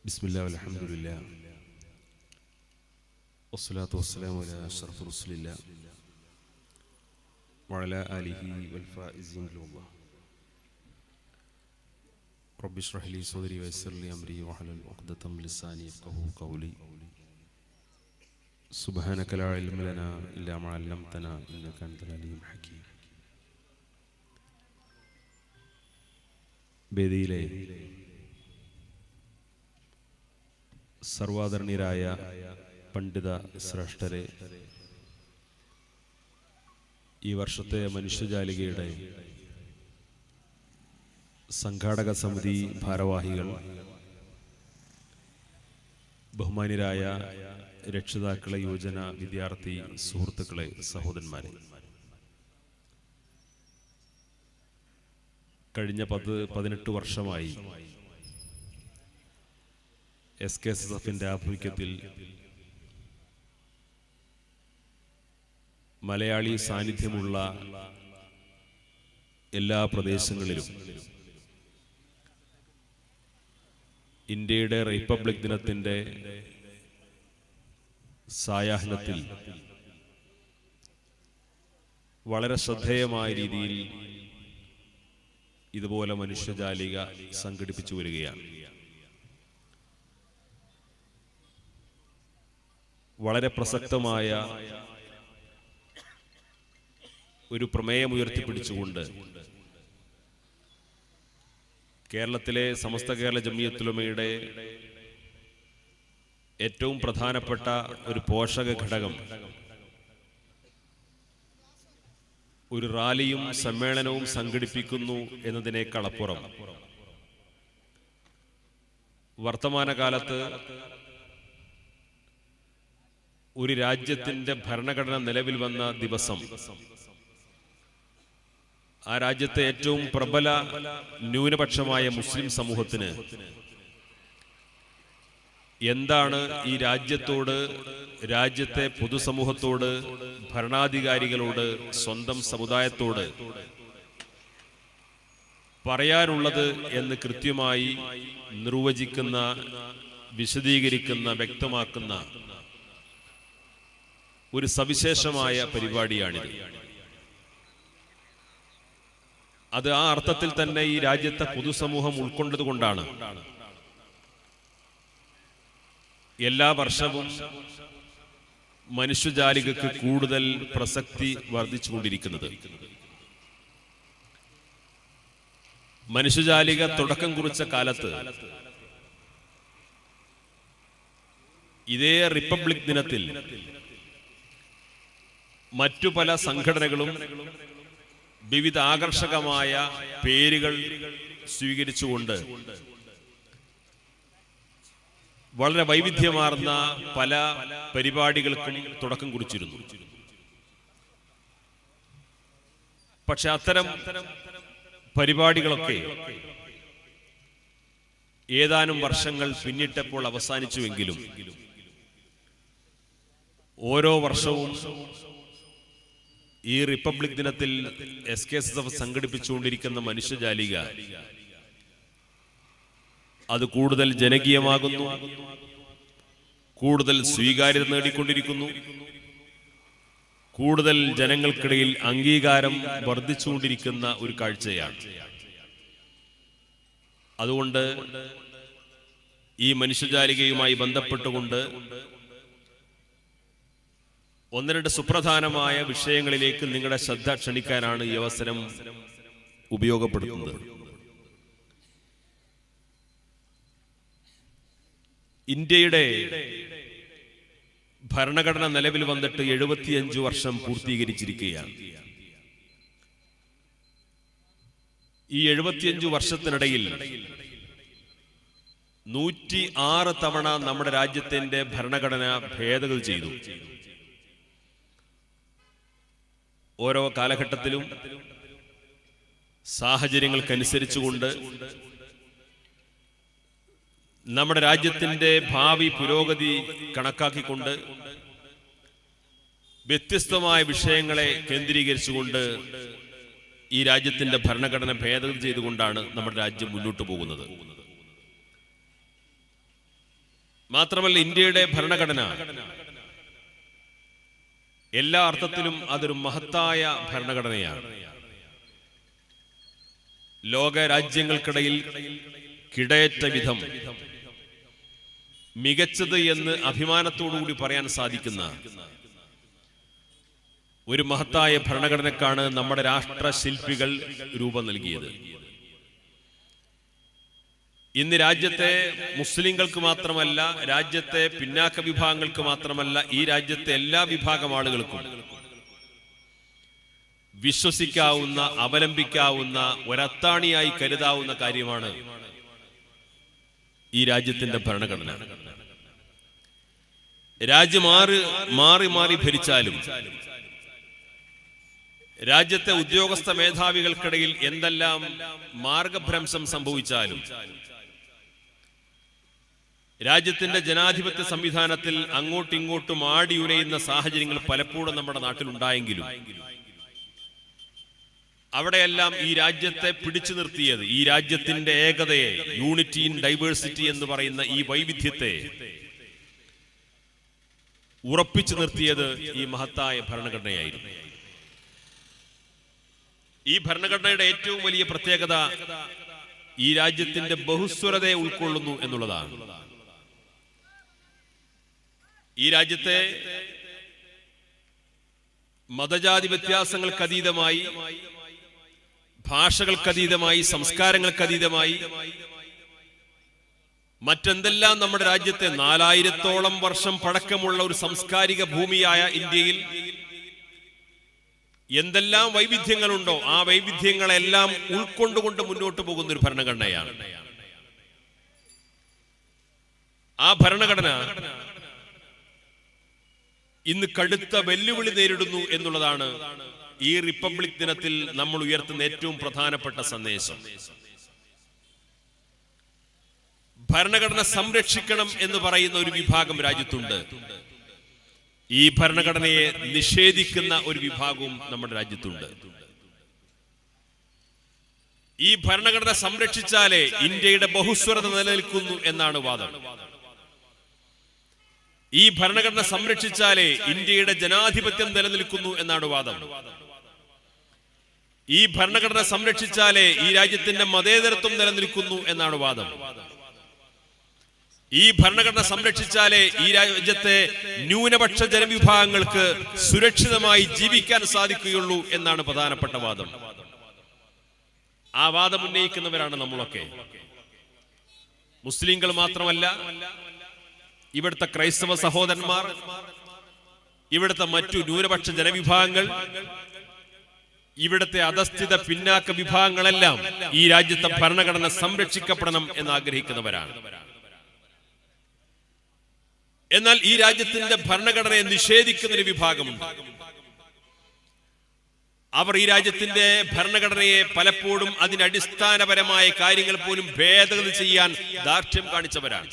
ബിസ്മില്ലാ വൽഹംദുലില്ലാ വസ്സലാത്തു വസ്സലാമു അലാ അഷ്റഫി റസൂലില്ലാ വഅലാ ആലിഹി വൽ ഫായിസീൻ ബില്ലാഹ്. റബ്ബി ഇശ്റഹ് ലി സദ്രി വയസ്സിർ ലി അംരി വഹ്ലുൽ ഉഖ്ദതം മിൻ ലിസാനി യഫ്ഖഹു ഖൗലി. സുബ്ഹാനക ലാ ഇൽമ ലനാ ഇല്ലാ മാ അല്ലംതനാ ഇന്നക അൻതൽ അലീമുൽ ഹകീം. വേദിയിലെ സർവാദരണീയരായ പണ്ഡിത ശ്രേഷ്ഠരെ, ഈ വർഷത്തെ മനുഷ്യജാലികയുടെ സംഘാടക സമിതി ഭാരവാഹികൾ, ബഹുമാന്യരായ രക്ഷിതാക്കളെ, യുവജന വിദ്യാർത്ഥി സുഹൃത്തുക്കളെ, സഹോദരന്മാരെ, കഴിഞ്ഞ 18 വർഷമായി SKSSFന്റെ ആഭിമുഖ്യത്തിൽ മലയാളി സാന്നിധ്യമുള്ള എല്ലാ പ്രദേശങ്ങളിലും ഇന്ത്യയുടെ റിപ്പബ്ലിക് ദിനത്തിന്റെ സായാഹ്നത്തിൽ വളരെ ശ്രദ്ധേയമായ രീതിയിൽ ഇതുപോലെ മനുഷ്യജാലിക സംഘടിപ്പിച്ചു വരികയാണ്. വളരെ പ്രസക്തമായ ഒരു പ്രമേയം ഉയർത്തിപ്പിടിച്ചുകൊണ്ട് കേരളത്തിലെ സമസ്ത കേരള ജംഇയ്യത്തുൽ ഉലമയുടെ ഏറ്റവും പ്രധാനപ്പെട്ട ഒരു പോഷക ഘടകം ഒരു റാലിയും സമ്മേളനവും സംഘടിപ്പിക്കുന്നു എന്നതിനേക്കാളപ്പുറം വർത്തമാനകാലത്ത് ഒരു രാജ്യത്തിന്റെ ഭരണഘടന നിലവിൽ വന്ന ദിവസം ആ രാജ്യത്തെ ഏറ്റവും പ്രബല ന്യൂനപക്ഷമായ മുസ്ലിം സമൂഹത്തിന് എന്താണ് ഈ രാജ്യത്തോട്, രാജ്യത്തെ പൊതുസമൂഹത്തോട്, ഭരണാധികാരികളോട്, സ്വന്തം സമുദായത്തോട് പറയാനുള്ളത് എന്ന് കൃത്യമായി നിർവചിക്കുന്ന, വിശദീകരിക്കുന്ന, വ്യക്തമാക്കുന്ന ഒരു സവിശേഷമായ പരിപാടിയാണിത്. അത് ആ അർത്ഥത്തിൽ തന്നെ ഈ രാജ്യത്തെ പൊതുസമൂഹം ഉൾക്കൊണ്ടതുകൊണ്ടാണ് എല്ലാ വർഷവും മനുഷ്യജാലികക്ക് കൂടുതൽ പ്രസക്തി വർദ്ധിച്ചുകൊണ്ടിരിക്കുന്നത്. മനുഷ്യജാലിക തുടക്കം കുറിച്ച കാലത്ത് ഇതേ റിപ്പബ്ലിക് ദിനത്തിൽ മറ്റു പല സംഘടനകളും വിവിധ ആകർഷകമായ പേരുകൾ സ്വീകരിച്ചുകൊണ്ട് വളരെ വൈവിധ്യമാർന്ന പല പരിപാടികൾക്കും തുടക്കം കുറിച്ചിരുന്നു. പക്ഷെ അത്തരം പരിപാടികളൊക്കെ ഏതാനും വർഷങ്ങൾ പിന്നിട്ടപ്പോൾ അവസാനിച്ചുവെങ്കിലും ഓരോ വർഷവും ഈ റിപ്പബ്ലിക് ദിനത്തിൽ SKSSF സംഘടിപ്പിച്ചുകൊണ്ടിരിക്കുന്ന മനുഷ്യജാലിക അത് കൂടുതൽ ജനകീയമാകുന്നു, കൂടുതൽ സ്വീകാര്യത നേടിക്കൊണ്ടിരിക്കുന്നു, കൂടുതൽ ജനങ്ങൾക്കിടയിൽ അംഗീകാരം വർദ്ധിച്ചുകൊണ്ടിരിക്കുന്ന ഒരു കാഴ്ചയാണ്. അതുകൊണ്ട് ഈ മനുഷ്യജാലികയുമായി ബന്ധപ്പെട്ടുകൊണ്ട് ഒന്ന് രണ്ട് സുപ്രധാനമായ വിഷയങ്ങളിലേക്ക് നിങ്ങളുടെ ശ്രദ്ധ ക്ഷണിക്കാനാണ് ഈ അവസരം ഉപയോഗപ്പെടുത്തുന്നത്. ഇന്ത്യയുടെ ഭരണഘടന നിലവിൽ വന്നിട്ട് 75 വർഷം പൂർത്തീകരിച്ചിരിക്കുകയാണ്. ഈ 75 വർഷത്തിനിടയിൽ 106 തവണ നമ്മുടെ രാജ്യത്തിന്റെ ഭരണഘടന ഭേദഗതി ചെയ്തു. ഓരോ കാലഘട്ടത്തിലും സാഹചര്യങ്ങൾക്കനുസരിച്ചുകൊണ്ട് നമ്മുടെ രാജ്യത്തിന്റെ ഭാവി പുരോഗതി കണക്കാക്കിക്കൊണ്ട് വ്യത്യസ്തമായ വിഷയങ്ങളെ കേന്ദ്രീകരിച്ചുകൊണ്ട് ഈ രാജ്യത്തിന്റെ ഭരണഘടന ഭേദഗതി ചെയ്തുകൊണ്ടാണ് നമ്മുടെ രാജ്യം മുന്നോട്ട് പോകുന്നത്. മാത്രമല്ല, ഇന്ത്യയുടെ ഭരണഘടന എല്ലാ അർത്ഥത്തിലും അതൊരു മഹത്തായ ഭരണഘടനയാണ്. ലോക രാജ്യങ്ങൾക്കിടയിൽ കിടയറ്റ വിധം മികച്ചത് എന്ന് അഭിമാനത്തോടുകൂടി പറയാൻ സാധിക്കുന്ന ഒരു മഹത്തായ ഭരണഘടനക്കാണ് നമ്മുടെ രാഷ്ട്രശില്പികൾ രൂപം നൽകിയത്. ഇന്ന് രാജ്യത്തെ മുസ്ലിങ്ങൾക്ക് മാത്രമല്ല, രാജ്യത്തെ പിന്നാക്ക വിഭാഗങ്ങൾക്ക് മാത്രമല്ല, ഈ രാജ്യത്തെ എല്ലാ വിഭാഗം ആളുകൾക്കും വിശ്വസിക്കാവുന്ന, അവലംബിക്കാവുന്ന, ഒരത്താണിയായി കരുതാവുന്ന കാര്യമാണ് ഈ രാജ്യത്തിന്റെ ഭരണഘടന. രാജ്യം മാറി മാറി ഭരിച്ചാലും, രാജ്യത്തെ ഉദ്യോഗസ്ഥ മേധാവികൾക്കിടയിൽ എന്തെല്ലാം മാർഗഭ്രംശം സംഭവിച്ചാലും, രാജ്യത്തിന്റെ ജനാധിപത്യ സംവിധാനത്തിൽ അങ്ങോട്ടിങ്ങോട്ടും ആടിയുലയുന്ന സാഹചര്യങ്ങൾ പലപ്പോഴും നമ്മുടെ നാട്ടിലുണ്ടായെങ്കിലും അവിടെയെല്ലാം ഈ രാജ്യത്തെ പിടിച്ചു നിർത്തിയത്, ഈ രാജ്യത്തിന്റെ ഏകതയെ, യൂണിറ്റി ഇൻ ഡൈവേഴ്സിറ്റി എന്ന് പറയുന്ന ഈ വൈവിധ്യത്തെ ഉറപ്പിച്ചു നിർത്തിയത് ഈ മഹത്തായ ഭരണഘടനയായിരുന്നു. ഈ ഭരണഘടനയുടെ ഏറ്റവും വലിയ പ്രത്യേകത ഈ രാജ്യത്തിന്റെ ബഹുസ്വരതയെ ഉൾക്കൊള്ളുന്നു എന്നുള്ളതാണ്. ഈ രാജ്യത്തെ മതജാതി വ്യത്യാസങ്ങൾക്കതീതമായി, ഭാഷകൾക്കതീതമായി, സംസ്കാരങ്ങൾക്കതീതമായി മറ്റെന്തെല്ലാം നമ്മുടെ രാജ്യത്തെ 4000-ഓളം വർഷം പഴക്കമുള്ള ഒരു സാംസ്കാരിക ഭൂമിയായ ഇന്ത്യയിൽ എന്തെല്ലാം വൈവിധ്യങ്ങളുണ്ടോ ആ വൈവിധ്യങ്ങളെല്ലാം ഉൾക്കൊണ്ടുകൊണ്ട് മുന്നോട്ട് പോകുന്ന ഒരു ഭരണഘടനയാണ്. ആ ഭരണഘടന ഇന്ന് കടുത്ത വെല്ലുവിളി നേരിടുന്നു എന്നുള്ളതാണ് ഈ റിപ്പബ്ലിക് ദിനത്തിൽ നമ്മൾ ഉയർത്തുന്ന ഏറ്റവും പ്രധാനപ്പെട്ട സന്ദേശം. ഭരണഘടന സംരക്ഷിക്കണം എന്ന് പറയുന്ന ഒരു വിഭാഗം രാജ്യത്തുണ്ട്. ഈ ഭരണഘടനയെ നിഷേധിക്കുന്ന ഒരു വിഭാഗവും നമ്മുടെ രാജ്യത്തുണ്ട്. ഈ ഭരണഘടന സംരക്ഷിച്ചാലേ ഇന്ത്യയുടെ ബഹുസ്വരത നിലനിൽക്കുന്നു എന്നാണ് വാദം. ഈ ഭരണഘടന സംരക്ഷിച്ചാലേ ഇന്ത്യയുടെ ജനാധിപത്യം നിലനിൽക്കുന്നു എന്നാണ് വാദം. ഈ ഭരണഘടന സംരക്ഷിച്ചാലേ ഈ രാജ്യത്തിന്റെ മതേതരത്വം നിലനിൽക്കുന്നു എന്നാണ് വാദം. ഈ ഭരണഘടന സംരക്ഷിച്ചാലേ ഈ രാജ്യത്തെ ന്യൂനപക്ഷ ജനവിഭാഗങ്ങൾക്ക് സുരക്ഷിതമായി ജീവിക്കാൻ സാധിക്കുകയുള്ളൂ എന്നാണ് പ്രധാനപ്പെട്ട വാദം. ആ വാദം ഉന്നയിക്കുന്നവരാണ് നമ്മളൊക്കെ. മുസ്ലിങ്ങൾ മാത്രമല്ല, ഇവിടുത്തെ ക്രൈസ്തവ സഹോദരന്മാർ, ഇവിടുത്തെ മറ്റു ന്യൂനപക്ഷ ജനവിഭാഗങ്ങൾ, ഇവിടുത്തെ അധസ്ഥിത പിന്നാക്ക വിഭാഗങ്ങളെല്ലാം ഈ രാജ്യത്തെ ഭരണഘടന സംരക്ഷിക്കപ്പെടണം എന്ന് ആഗ്രഹിക്കുന്നവരാണ്. എന്നാൽ ഈ രാജ്യത്തിന്റെ ഭരണഘടനയെ നിഷേധിക്കുന്ന ഒരു വിഭാഗമുണ്ട്. അവർ ഈ രാജ്യത്തിന്റെ ഭരണഘടനയെ പലപ്പോഴും അതിന്റെ അടിസ്ഥാനപരമായ കാര്യങ്ങൾ പോലും ഭേദഗതി ചെയ്യാൻ ദാർഢ്യം കാണിച്ചവരാണ്.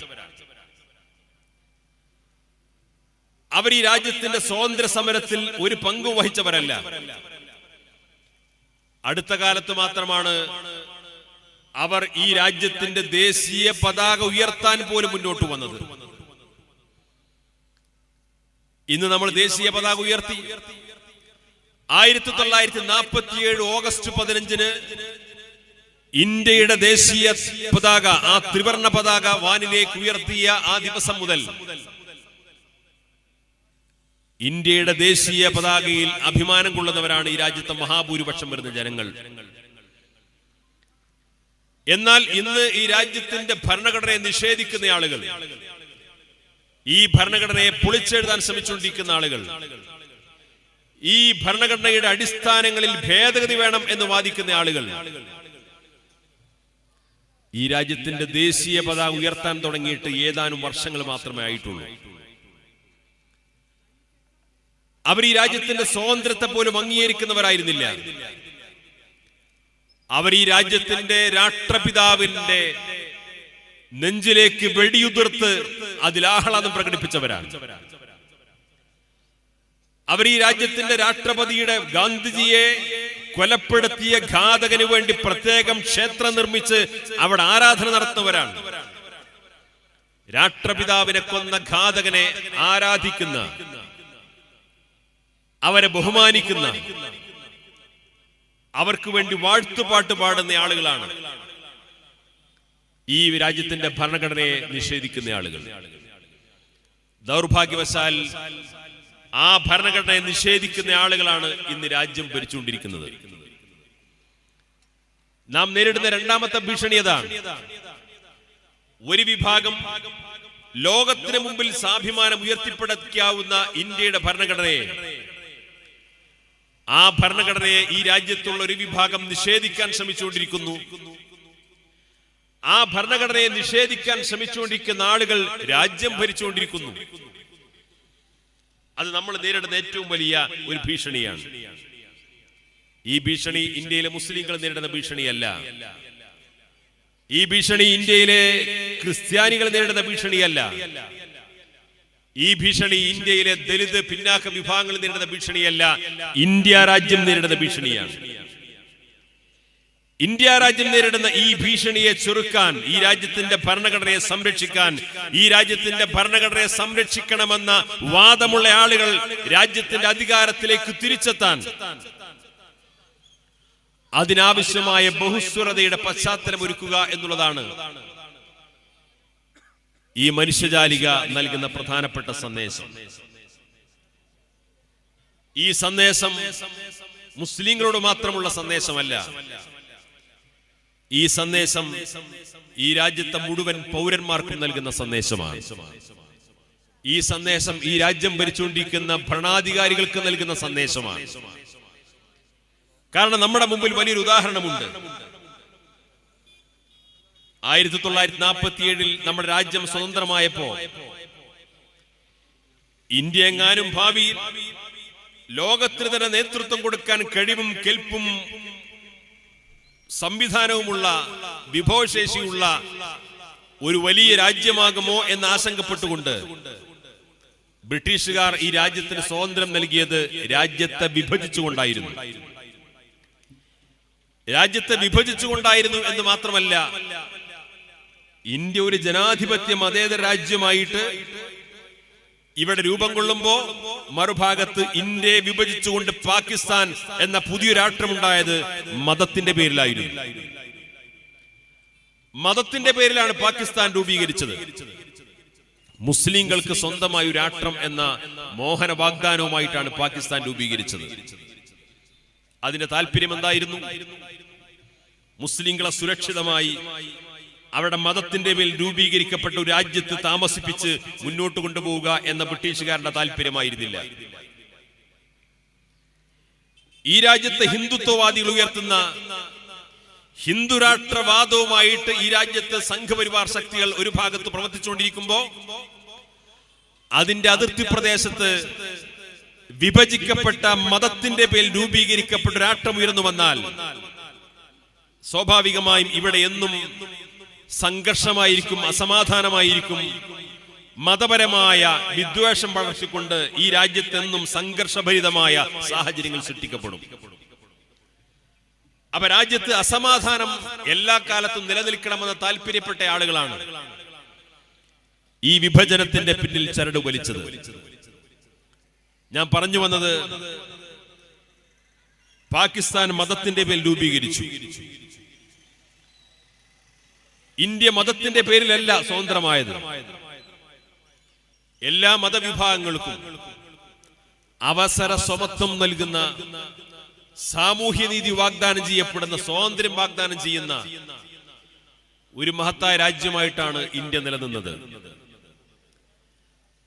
അവർ ഈ രാജ്യത്തിന്റെ സ്വാതന്ത്ര്യ സമരത്തിൽ ഒരു പങ്കു വഹിച്ചവരല്ല. അടുത്ത കാലത്ത് മാത്രമാണ് അവർ ഈ രാജ്യത്തിന്റെ ദേശീയ പതാക ഉയർത്താൻ പോലും മുന്നോട്ട് വന്നത്. ഇന്ന് നമ്മൾ ദേശീയ പതാക ഉയർത്തി. 1947 ഓഗസ്റ്റ് 15 ഇന്ത്യയുടെ ദേശീയ പതാക, ആ ത്രിവർണ പതാക വാനിലേക്ക് ഉയർത്തിയ ആ ദിവസം മുതൽ ഇന്ത്യയുടെ ദേശീയ പതാകയിൽ അഭിമാനം കൊള്ളുന്നവരാണ് ഈ രാജ്യത്തെ മഹാഭൂരിപക്ഷം വരുന്ന ജനങ്ങൾ. എന്നാൽ ഇന്ന് ഈ രാജ്യത്തിന്റെ ഭരണഘടനയെ നിഷേധിക്കുന്ന ആളുകൾ, ഈ ഭരണഘടനയെ പൊളിച്ചെഴുതാൻ ശ്രമിച്ചുകൊണ്ടിരിക്കുന്ന ആളുകൾ, ഈ ഭരണഘടനയുടെ അടിസ്ഥാനങ്ങളിൽ ഭേദഗതി വേണം എന്ന് വാദിക്കുന്ന ആളുകൾ ഈ രാജ്യത്തിന്റെ ദേശീയ പതാക ഉയർത്താൻ തുടങ്ങിയിട്ട് ഏതാനും വർഷങ്ങൾ മാത്രമേ ആയിട്ടുള്ളൂ. അവർ ഈ രാജ്യത്തിന്റെ സ്വാതന്ത്ര്യത്തെ പോലും അംഗീകരിക്കുന്നവരായിരുന്നില്ല. അവർ ഈ രാജ്യത്തിന്റെ രാഷ്ട്രപിതാവിന്റെ നെഞ്ചിലേക്ക് വെടിയുതിർത്ത് അതിൽ ആഹ്ലാദം പ്രകടിപ്പിച്ചവരാണ്. അവർ ഈ രാജ്യത്തിന്റെ രാഷ്ട്രപതിയുടെ, ഗാന്ധിജിയെ കൊലപ്പെടുത്തിയ ഘാതകന് വേണ്ടി പ്രത്യേകം ക്ഷേത്രം നിർമ്മിച്ച് അവിടെ ആരാധന നടത്തുന്നവരാണ്. രാഷ്ട്രപിതാവിനെ കൊന്ന ഘാതകനെ ആരാധിക്കുന്ന, അവരെ ബഹുമാനിക്കുന്ന, അവർക്ക് വേണ്ടി വാഴ്ത്തുപാട്ട് പാടുന്ന ആളുകളാണ് ഈ രാജ്യത്തിന്റെ ഭരണഘടനയെ നിഷേധിക്കുന്ന ആളുകൾ. ദൗർഭാഗ്യവശാൽ ആ ഭരണഘടനയെ നിഷേധിക്കുന്ന ആളുകളാണ് ഇന്ന് രാജ്യം ഭരിച്ചുകൊണ്ടിരിക്കുന്നത്. നാം നേരിടുന്ന രണ്ടാമത്തെ ഭീഷണി അതാണ്. ഒരു വിഭാഗം ലോകത്തിന് മുമ്പിൽ സ്വാഭിമാനം ഉയർത്തിപ്പിടിക്കാവുന്ന ഇന്ത്യയുടെ ഭരണഘടനയെ, ആ ഭരണഘടനയെ ഈ രാജ്യത്തുള്ള ഒരു വിഭാഗം നിഷേധിക്കാൻ ശ്രമിച്ചുകൊണ്ടിരിക്കുന്നു. ആ ഭരണഘടനയെ നിഷേധിക്കാൻ ശ്രമിച്ചുകൊണ്ടിരിക്കുന്ന ആളുകൾ രാജ്യം ഭരിച്ചുകൊണ്ടിരിക്കുന്നു. അത് നമ്മൾ നേരിടുന്ന ഏറ്റവും വലിയ ഒരു ഭീഷണിയാണ്. ഈ ഭീഷണി ഇന്ത്യയിലെ മുസ്ലിങ്ങൾ നേരിടുന്ന ഭീഷണിയല്ല. ഈ ഭീഷണി ഇന്ത്യയിലെ ക്രിസ്ത്യാനികൾ നേരിടുന്ന ഭീഷണിയല്ല. ഈ ഭീഷണി ഇന്ത്യയിലെ ദലിത് പിന്നാക്ക വിഭാഗങ്ങൾ നേരിടുന്ന ഭീഷണിയല്ല. ഇന്ത്യ രാജ്യം നേരിടുന്ന ഭീഷണിയാണ്. ഇന്ത്യ രാജ്യം നേരിടുന്ന ഈ ഭീഷണിയെ ചെറുക്കാൻ, ഈ രാജ്യത്തിന്റെ ഭരണഘടനയെ സംരക്ഷിക്കാൻ, ഈ രാജ്യത്തിന്റെ ഭരണഘടനയെ സംരക്ഷിക്കണമെന്ന വാദമുള്ള ആളുകൾ രാജ്യത്തിന്റെ അധികാരത്തിലേക്ക് തിരിച്ചെത്താൻ അതിനാവശ്യമായ ബഹുസ്വരതയുടെ പശ്ചാത്തലം ഒരുക്കുക എന്നുള്ളതാണ് ഈ മനുഷ്യജാലിക നൽകുന്ന പ്രധാനപ്പെട്ട സന്ദേശം. ഈ സന്ദേശം മുസ്ലിങ്ങളോട് മാത്രമുള്ള സന്ദേശമല്ല. ഈ സന്ദേശം ഈ രാജ്യത്തെ മുഴുവൻ പൗരന്മാർക്കും നൽകുന്ന സന്ദേശമാണ്. ഈ സന്ദേശം ഈ രാജ്യം ഭരിച്ചുകൊണ്ടിരിക്കുന്ന ഭരണാധികാരികൾക്ക് നൽകുന്ന സന്ദേശമാണ്. കാരണം നമ്മുടെ മുമ്പിൽ വലിയൊരു ഉദാഹരണമുണ്ട്. 1947 നമ്മുടെ രാജ്യം സ്വതന്ത്രമായപ്പോ ഇന്ത്യ എങ്ങാനും ഭാവിയിൽ ലോകത്തിന് തന്നെ നേതൃത്വം കൊടുക്കാൻ കഴിവും കെൽപ്പും സംവിധാനവുമുള്ള, വിഭവശേഷിയുള്ള ഒരു വലിയ രാജ്യമാകുമോ എന്ന് ആശങ്കപ്പെട്ടുകൊണ്ട് ബ്രിട്ടീഷുകാർ ഈ രാജ്യത്തിന് സ്വാതന്ത്ര്യം നൽകിയത് രാജ്യത്തെ വിഭജിച്ചുകൊണ്ടായിരുന്നു. രാജ്യത്തെ വിഭജിച്ചുകൊണ്ടായിരുന്നു എന്ന് മാത്രമല്ല, ഇന്ത്യ ഒരു ജനാധിപത്യ മതേതര രാജ്യമായിട്ട് ഇവിടെ രൂപം കൊള്ളുമ്പോ മറുഭാഗത്ത് ഇന്ത്യയെ വിഭജിച്ചുകൊണ്ട് പാകിസ്ഥാൻ എന്ന പുതിയ രാഷ്ട്രമുണ്ടായത് മതത്തിന്റെ പേരിലായിരുന്നു. മതത്തിന്റെ പേരിലാണ് പാകിസ്ഥാൻ രൂപീകരിച്ചത്. മുസ്ലിങ്ങൾക്ക് സ്വന്തമായ ഒരു രാഷ്ട്രം എന്ന മോഹന വാഗ്ദാനവുമായിട്ടാണ് പാകിസ്ഥാൻ രൂപീകരിച്ചത്. അതിന്റെ താല്പര്യം എന്തായിരുന്നു? മുസ്ലിങ്ങളെ സുരക്ഷിതമായി അവരുടെ മതത്തിന്റെ മേൽ രൂപീകരിക്കപ്പെട്ട ഒരു രാജ്യത്ത് താമസിപ്പിച്ച് മുന്നോട്ട് കൊണ്ടുപോവുക എന്ന ബ്രിട്ടീഷുകാരുടെ താല്പര്യമായിരുന്നില്ല. ഈ രാജ്യത്തെ ഹിന്ദുത്വവാദികൾ ഉയർത്തുന്ന ഹിന്ദുരാഷ്ട്രവാദവുമായിട്ട് ഈ രാജ്യത്തെ സംഘപരിവാർ ശക്തികൾ ഒരു ഭാഗത്ത് പ്രവർത്തിച്ചുകൊണ്ടിരിക്കുമ്പോ അതിന്റെ അതിർത്തി പ്രദേശത്ത് വിഭജിക്കപ്പെട്ട മതത്തിന്റെ പേരിൽ രൂപീകരിക്കപ്പെട്ട രാഷ്ട്രം ഉയർന്നു വന്നാൽ സ്വാഭാവികമായും ഇവിടെ എന്നും സംഘർഷമായിരിക്കും, അസമാധാനമായിരിക്കും. മതപരമായ വിദ്വേഷം വളർത്തിക്കൊണ്ട് ഈ രാജ്യത്തെന്നും സംഘർഷഭരിതമായ സാഹചര്യങ്ങൾ സൃഷ്ടിക്കപ്പെടും. അപ്പൊ രാജ്യത്ത് അസമാധാനം എല്ലാ കാലത്തും നിലനിൽക്കണമെന്ന് താല്പര്യപ്പെട്ട ആളുകളാണ് ഈ വിഭജനത്തിന്റെ പിന്നിൽ ചരട് വലിച്ചത്. ഞാൻ പറഞ്ഞു വന്നത്, പാകിസ്ഥാൻ മതത്തിന്റെ പേരിൽ രൂപീകരിച്ചു. ഇന്ത്യ മതത്തിന്റെ പേരിലല്ല സ്വതന്ത്രമായത്. എല്ലാ മതവിഭാഗങ്ങൾക്കും അവസര സമത്വം നൽകുന്ന, സാമൂഹ്യനീതി വാഗ്ദാനം ചെയ്യപ്പെടുന്ന, സ്വാതന്ത്ര്യം വാഗ്ദാനം ചെയ്യുന്ന ഒരു മഹത്തായ രാജ്യമായിട്ടാണ് ഇന്ത്യ നിലനിന്നത്.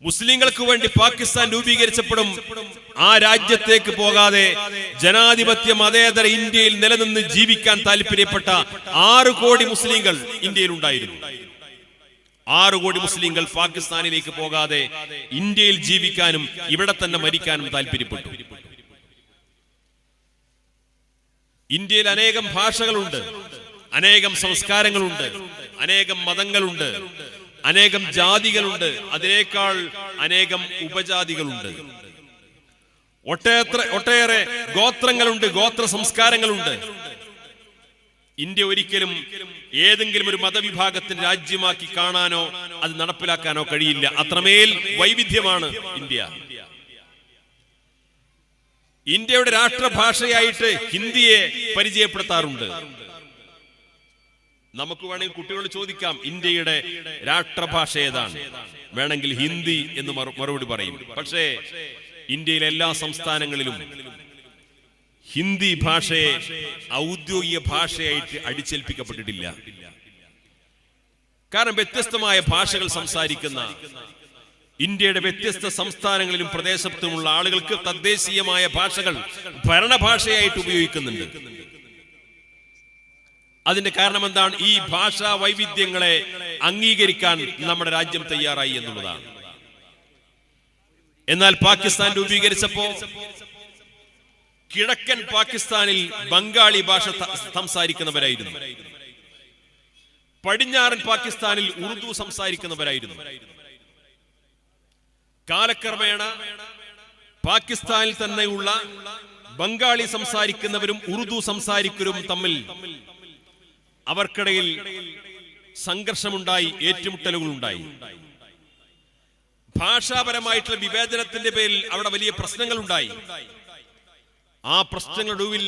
മുസ്ലിങ്ങൾക്ക് വേണ്ടി പാകിസ്ഥാൻ രൂപീകരിച്ചപ്പെടും. ആ രാജ്യത്തേക്ക് പോകാതെ ജനാധിപത്യ മതേതര ഇന്ത്യയിൽ നിലനിന്ന് ജീവിക്കാൻ താല്പര്യപ്പെട്ട 6 കോടി മുസ്ലിങ്ങൾ ഇന്ത്യയിൽ ഉണ്ടായിരുന്നു. 6 കോടി മുസ്ലിങ്ങൾ പാകിസ്ഥാനിലേക്ക് പോകാതെ ഇന്ത്യയിൽ ജീവിക്കാനും ഇവിടെ തന്നെ മരിക്കാനും താല്പര്യപ്പെട്ടു. ഇന്ത്യയിൽ അനേകം ഭാഷകളുണ്ട്, അനേകം സംസ്കാരങ്ങളുണ്ട്, അനേകം മതങ്ങളുണ്ട്, അനേകം ജാതികളുണ്ട്, അതിനേക്കാൾ അനേകം ഉപജാതികളുണ്ട്. ഒട്ടേറെ ഗോത്രങ്ങളുണ്ട്, ഗോത്ര സംസ്കാരങ്ങളുണ്ട്. ഇന്ത്യ ഒരിക്കലും ഏതെങ്കിലും ഒരു മതവിഭാഗത്തിന്റെ രാജ്യമാക്കി കാണാനോ അത് നടപ്പിലാക്കാനോ കഴിയില്ല. അത്രമേൽ വൈവിധ്യമാണ് ഇന്ത്യ. ഇന്ത്യയുടെ രാഷ്ട്രഭാഷയായിട്ട് ഹിന്ദിയെ പരിചയപ്പെടുത്താറുണ്ട്. നമുക്ക് വേണമെങ്കിൽ കുട്ടികളോട് ചോദിക്കാം, ഇന്ത്യയുടെ രാഷ്ട്രഭാഷ ഏതാണ്? വേണമെങ്കിൽ ഹിന്ദി എന്ന് മറുപടി പറയും. പക്ഷേ ഇന്ത്യയിലെ എല്ലാ സംസ്ഥാനങ്ങളിലും ഹിന്ദി ഭാഷയെ ഔദ്യോഗിക ഭാഷയായിട്ട് അടിച്ചേൽപ്പിക്കപ്പെട്ടിട്ടില്ല. കാരണം വ്യത്യസ്തമായ ഭാഷകൾ സംസാരിക്കുന്ന ഇന്ത്യയുടെ വ്യത്യസ്ത സംസ്ഥാനങ്ങളിലും പ്രദേശത്തുമുള്ള ആളുകൾക്ക് തദ്ദേശീയമായ ഭാഷകൾ ഭരണഭാഷയായിട്ട് ഉപയോഗിക്കുന്നുണ്ട്. അതിന്റെ കാരണം എന്താണ്? ഈ ഭാഷാ വൈവിധ്യങ്ങളെ അംഗീകരിക്കാൻ നമ്മുടെ രാജ്യം തയ്യാറായി എന്നുള്ളതാണ്. എന്നാൽ പാകിസ്ഥാൻ രൂപീകരിച്ചപ്പോ കിഴക്കൻ പാകിസ്ഥാനിൽ ബംഗാളി ഭാഷ സംസാരിക്കുന്നവരായിരുന്നു, പടിഞ്ഞാറൻ പാകിസ്ഥാനിൽ ഉറുദു സംസാരിക്കുന്നവരായിരുന്നു. കാലക്രമേണ പാകിസ്ഥാനിൽ തന്നെയുള്ള ബംഗാളി സംസാരിക്കുന്നവരും ഉറുദു സംസാരിക്കുന്നവരും തമ്മിൽ അവർക്കിടയിൽ സംഘർഷമുണ്ടായി, ഏറ്റുമുട്ടലുകളുണ്ടായി. ഭാഷാപരമായിട്ടുള്ള വിവേചനത്തിന്റെ പേരിൽ അവിടെ വലിയ പ്രശ്നങ്ങൾ ഉണ്ടായി. ആ പ്രശ്നങ്ങളുടെ ഒടുവിൽ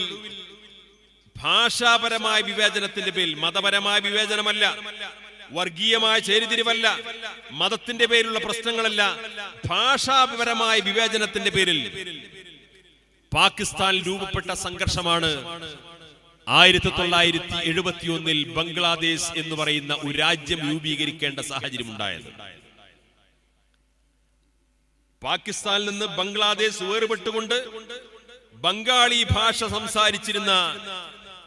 ഭാഷാപരമായ വിവേചനത്തിന്റെ പേരിൽ, മതപരമായ വിവേചനമല്ല, വർഗീയമായ ചേരിതിരിവല്ല, മതത്തിന്റെ പേരിലുള്ള പ്രശ്നങ്ങളല്ല, ഭാഷാപരമായ വിവേചനത്തിന്റെ പേരിൽ പാകിസ്ഥാനിൽ രൂപപ്പെട്ട സംഘർഷമാണ് 1971 ബംഗ്ലാദേശ് എന്ന് പറയുന്ന ഒരു രാജ്യം രൂപീകരിക്കേണ്ട സാഹചര്യം ഉണ്ടായത്. പാകിസ്ഥാനിൽ നിന്ന് ബംഗ്ലാദേശ് വേർപെട്ടുകൊണ്ട് ബംഗാളി ഭാഷ സംസാരിച്ചിരുന്ന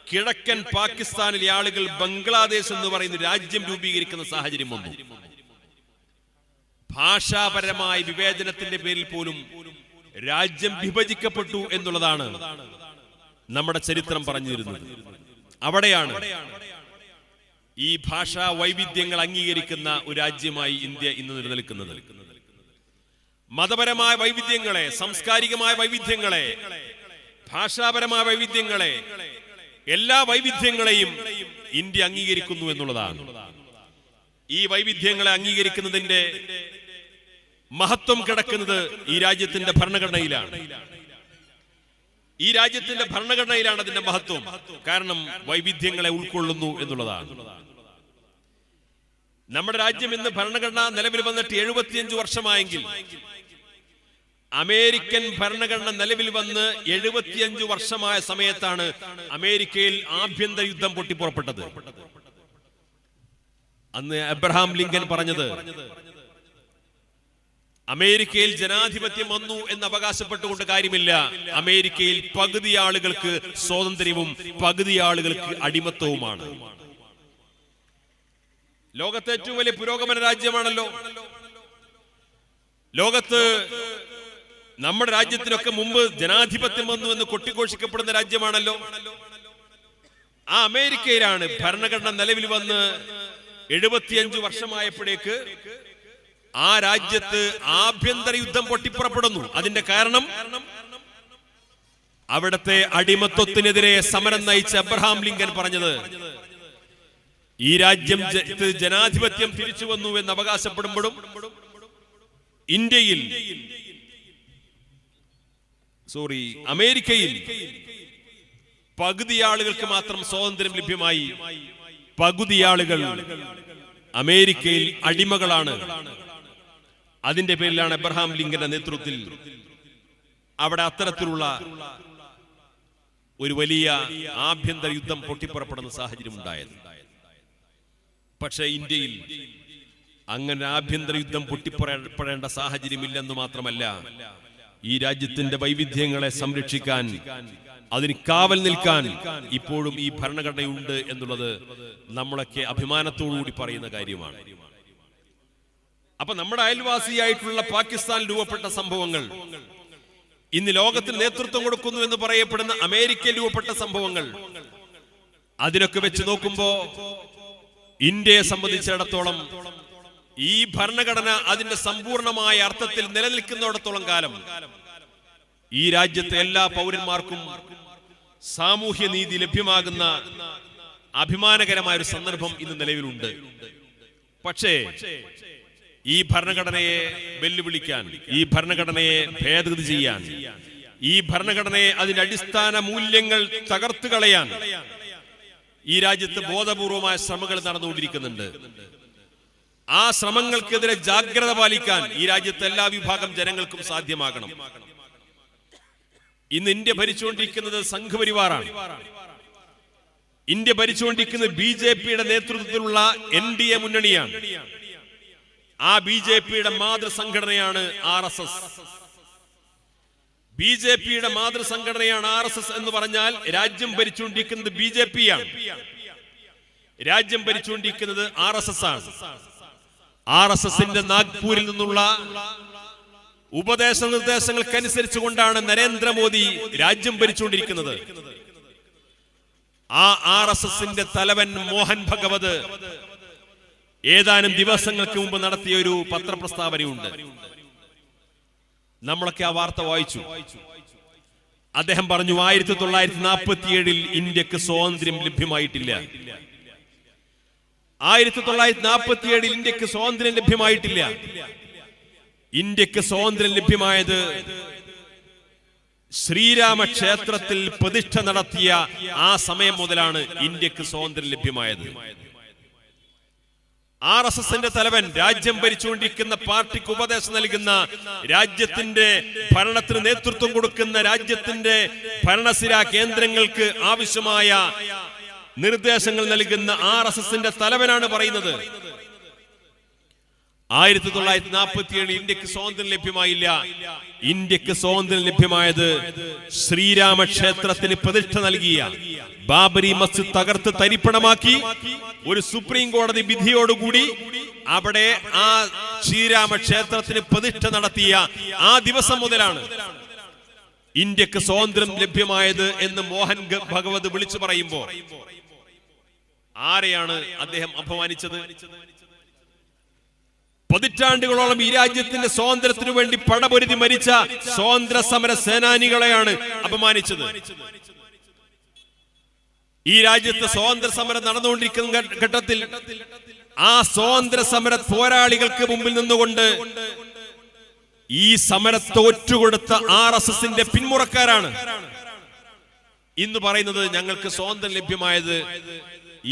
കിഴക്കൻ പാകിസ്ഥാനിലെ ആളുകൾ ബംഗ്ലാദേശ് എന്ന് പറയുന്ന രാജ്യം രൂപീകരിക്കുന്ന സാഹചര്യം വന്നു. ഭാഷാപരമായ വിവേചനത്തിന്റെ പേരിൽ പോലും രാജ്യം വിഭജിക്കപ്പെട്ടു എന്നുള്ളതാണ് നമ്മുടെ ചരിത്രം പറഞ്ഞിരുന്നത്. അവിടെയാണ് ഈ ഭാഷാ വൈവിധ്യങ്ങൾ അംഗീകരിക്കുന്ന ഒരു രാജ്യമായി ഇന്ത്യ ഇന്ന് നിലനിൽക്കുന്നത്. മതപരമായ വൈവിധ്യങ്ങളെ, സാംസ്കാരികമായ വൈവിധ്യങ്ങളെ, ഭാഷാപരമായ വൈവിധ്യങ്ങളെ, എല്ലാ വൈവിധ്യങ്ങളെയും ഇന്ത്യ അംഗീകരിക്കുന്നു എന്നുള്ളതാണ്. ഈ വൈവിധ്യങ്ങളെ അംഗീകരിക്കുന്നതിന്റെ മഹത്വം കിടക്കുന്നത് ഈ രാജ്യത്തിന്റെ ഭരണഘടനയിലാണ്. ഈ രാജ്യത്തിന്റെ ഭരണഘടനയിലാണ് അതിന്റെ മഹത്വം. കാരണം വൈവിധ്യങ്ങളെ ഉൾക്കൊള്ളുന്നു എന്നുള്ളതാണ്. നമ്മുടെ രാജ്യം ഇന്ന് ഭരണഘടന നിലവിൽ വന്നിട്ട് 75 വർഷമായെങ്കിൽ അമേരിക്കൻ ഭരണഘടന നിലവിൽ വന്ന് 75 വർഷമായ സമയത്താണ് അമേരിക്കയിൽ ആഭ്യന്തര യുദ്ധം പൊട്ടിപ്പുറപ്പെട്ടത്. അന്ന് അബ്രഹാം ലിങ്കൻ പറഞ്ഞത്, അമേരിക്കയിൽ ജനാധിപത്യം വന്നു എന്ന് അവകാശപ്പെട്ടുകൊണ്ട് കാര്യമില്ല, അമേരിക്കയിൽ പകുതി ആളുകൾക്ക് സ്വാതന്ത്ര്യവും പകുതി ആളുകൾക്ക് അടിമത്തവുമാണ്. ലോകത്തെ ഏറ്റവും വലിയ പുരോഗമന രാജ്യമാണല്ലോ. ലോകത്ത് നമ്മുടെ രാജ്യത്തിനൊക്കെ മുമ്പ് ജനാധിപത്യം വന്നു എന്ന് കൊട്ടിഘോഷിക്കപ്പെടുന്ന രാജ്യമാണല്ലോ. ആ അമേരിക്കയിലാണ് ഭരണഘടന നിലവിൽ വന്ന് 75 വർഷമായപ്പോഴേക്ക് ആ രാജ്യത്ത് ആഭ്യന്തര യുദ്ധം പൊട്ടിപ്പുറപ്പെടുന്നു. അതിന്റെ കാരണം അവിടത്തെ അടിമത്വത്തിനെതിരെ സമരം നയിച്ച അബ്രഹാം ലിങ്കൻ പറഞ്ഞത്, ഈ രാജ്യം ജനാധിപത്യം തിരിച്ചു വന്നു എന്ന് അവകാശപ്പെടുമ്പോഴും അമേരിക്കയിൽ പകുതി ആളുകൾക്ക് മാത്രം സ്വാതന്ത്ര്യം ലഭ്യമായി, പകുതി ആളുകൾ അമേരിക്കയിൽ അടിമകളാണ്. അതിന്റെ പേരിലാണ് അബ്രഹാം ലിങ്കന്റെ നേതൃത്വത്തിൽ അവിടെ അത്തരത്തിലുള്ള ഒരു വലിയ ആഭ്യന്തര യുദ്ധം പൊട്ടിപ്പുറപ്പെടുന്ന സാഹചര്യം ഉണ്ടായത്. പക്ഷേ ഇന്ത്യയിൽ അങ്ങനെ ആഭ്യന്തര യുദ്ധം പൊട്ടിപ്പുറപ്പെടേണ്ട സാഹചര്യമില്ലെന്ന് മാത്രമല്ല, ഈ രാജ്യത്തിന്റെ വൈവിധ്യങ്ങളെ സംരക്ഷിക്കാൻ, അതിന് കാവൽ നിൽക്കാൻ ഇപ്പോഴും ഈ ഭരണഘടനയുണ്ട് എന്നുള്ളത് നമ്മളൊക്കെ അഭിമാനത്തോടുകൂടി പറയുന്ന കാര്യമാണ്. അപ്പൊ നമ്മുടെ അയൽവാസിയായിട്ടുള്ള പാകിസ്ഥാൻ രൂപപ്പെട്ട സംഭവങ്ങൾ, ഇന്ന് ലോകത്തിന് നേതൃത്വം കൊടുക്കുന്നു എന്ന് പറയപ്പെടുന്ന അമേരിക്കയിൽ രൂപപ്പെട്ട സംഭവങ്ങൾ, അതിനൊക്കെ വെച്ച് നോക്കുമ്പോ ഇന്ത്യയെ സംബന്ധിച്ചിടത്തോളം ഈ ഭരണഘടന അതിന്റെ സമ്പൂർണമായ അർത്ഥത്തിൽ നിലനിൽക്കുന്നിടത്തോളം കാലം ഈ രാജ്യത്തെ എല്ലാ പൗരന്മാർക്കും സാമൂഹ്യ നീതി ലഭ്യമാകുന്ന അഭിമാനകരമായ ഒരു സന്ദർഭം ഇന്ന് നിലവിലുണ്ട്. പക്ഷേ ഈ ഭരണഘടനയെ വെല്ലുവിളിക്കാൻ, ഈ ഭരണഘടനയെ ഭേദഗതി ചെയ്യാൻ, ഈ ഭരണഘടനയെ അതിന്റെ അടിസ്ഥാന മൂല്യങ്ങൾ തകർത്തു കളയാൻ ഈ രാജ്യത്ത് ബോധപൂർവമായ ശ്രമങ്ങൾ നടന്നുകൊണ്ടിരിക്കുന്നുണ്ട്. ആ ശ്രമങ്ങൾക്കെതിരെ ജാഗ്രത പാലിക്കാൻ ഈ രാജ്യത്തെ എല്ലാ വിഭാഗം ജനങ്ങൾക്കും സാധ്യമാകണം. ഇന്ന് ഇന്ത്യ ഭരിച്ചുകൊണ്ടിരിക്കുന്നത് സംഘപരിവാറാണ്. ഇന്ത്യ ഭരിച്ചുകൊണ്ടിരിക്കുന്നത് BJP-യുടെ നേതൃത്വത്തിലുള്ള NDA മുന്നണിയാണ്. ആ BJP-യുടെ മാതൃസംഘടനയാണ് RSS. BJP-യുടെ മാതൃസംഘടനയാണ് RSS എന്ന് പറഞ്ഞാൽ രാജ്യം ഭരിച്ചുകൊണ്ടിരിക്കുന്നത് BJP-യാണ്. രാജ്യം ഭരിച്ചുകൊണ്ടിരിക്കുന്നത് RSS ആണ്. RSS-ന്റെ നാഗ്പൂരിൽ നിന്നുള്ള ഉപദേശ നിർദ്ദേശങ്ങൾക്കനുസരിച്ചുകൊണ്ടാണ് നരേന്ദ്രമോദി രാജ്യം ഭരിച്ചുകൊണ്ടിരിക്കുന്നത്. ആ RSS-ന്റെ തലവൻ മോഹൻ ഭഗവത് ഏതാനും ദിവസങ്ങൾക്ക് മുമ്പ് നടത്തിയ ഒരു പത്രപ്രസ്താവനയുണ്ട്. നമ്മളൊക്കെ ആ വാർത്ത വായിച്ചു. അദ്ദേഹം പറഞ്ഞു, 1947-ൽ ഇന്ത്യക്ക് സ്വാതന്ത്ര്യം ലഭ്യമായിട്ടില്ല. 1947-ൽ ഇന്ത്യക്ക് സ്വാതന്ത്ര്യം ലഭ്യമായിട്ടില്ല. ഇന്ത്യക്ക് സ്വാതന്ത്ര്യം ലഭ്യമായത് ശ്രീരാമ ക്ഷേത്രത്തിൽ പ്രതിഷ്ഠ നടത്തിയ ആ സമയം മുതലാണ് ഇന്ത്യക്ക് സ്വാതന്ത്ര്യം ലഭ്യമായത്. RSS-ന്റെ തലവൻ രാജ്യം ഭരിച്ചുകൊണ്ടിരിക്കുന്ന പാർട്ടിക്ക് ഉപദേശം നൽകുന്ന, രാജ്യത്തിന്റെ ഭരണത്തിന് നേതൃത്വം കൊടുക്കുന്ന, രാജ്യത്തിന്റെ ഭരണസിരാ കേന്ദ്രങ്ങൾക്ക് ആവശ്യമായ നിർദ്ദേശങ്ങൾ നൽകുന്ന RSS-ന്റെ തലവനാണ് പറയുന്നത് 1947-ൽ ഇന്ത്യക്ക് സ്വാതന്ത്ര്യം ലഭ്യമായില്ല. ഇന്ത്യക്ക് സ്വാതന്ത്ര്യം ലഭ്യമായത് ശ്രീരാമക്ഷേത്രത്തിന് പ്രതിഷ്ഠ നൽകിയ, ബാബരി മസ്ജിദ് തകർത്ത് തരിപ്പണമാക്കി ഒരു സുപ്രീം കോടതി വിധിയോടുകൂടി അവിടെ ആ ശ്രീരാമക്ഷേത്രത്തിന് പ്രതിഷ്ഠ നടത്തിയ ആ ദിവസം മുതലാണ് ഇന്ത്യക്ക് സ്വാതന്ത്ര്യം ലഭ്യമായത് എന്ന് മോഹൻ ഭഗവത് വിളിച്ചു പറയുമ്പോ ആരെയാണ് അദ്ദേഹം അപമാനിച്ചത്? പതിറ്റാണ്ടുകളോളം ഈ രാജ്യത്തിന്റെ സ്വാതന്ത്ര്യത്തിനു വേണ്ടി പടപൊരുതി മരിച്ച സ്വാതന്ത്ര്യ സമര സേനാനികളെയാണ് അപമാനിച്ചത്. ഈ രാജ്യത്ത് സ്വാതന്ത്ര്യ സമരം നടന്നുകൊണ്ടിരിക്കുന്ന ഘട്ടത്തിൽ ആ സ്വാതന്ത്ര്യ സമര പോരാളികൾക്ക് മുമ്പിൽ നിന്നുകൊണ്ട് ഈ സമരത്തോറ്റുകൊടുത്ത RSS-ന്റെ പിന്മുറക്കാരാണ് ഇന്ന് പറയുന്നത് ഞങ്ങൾക്ക് സ്വാതന്ത്ര്യം ലഭ്യമായത്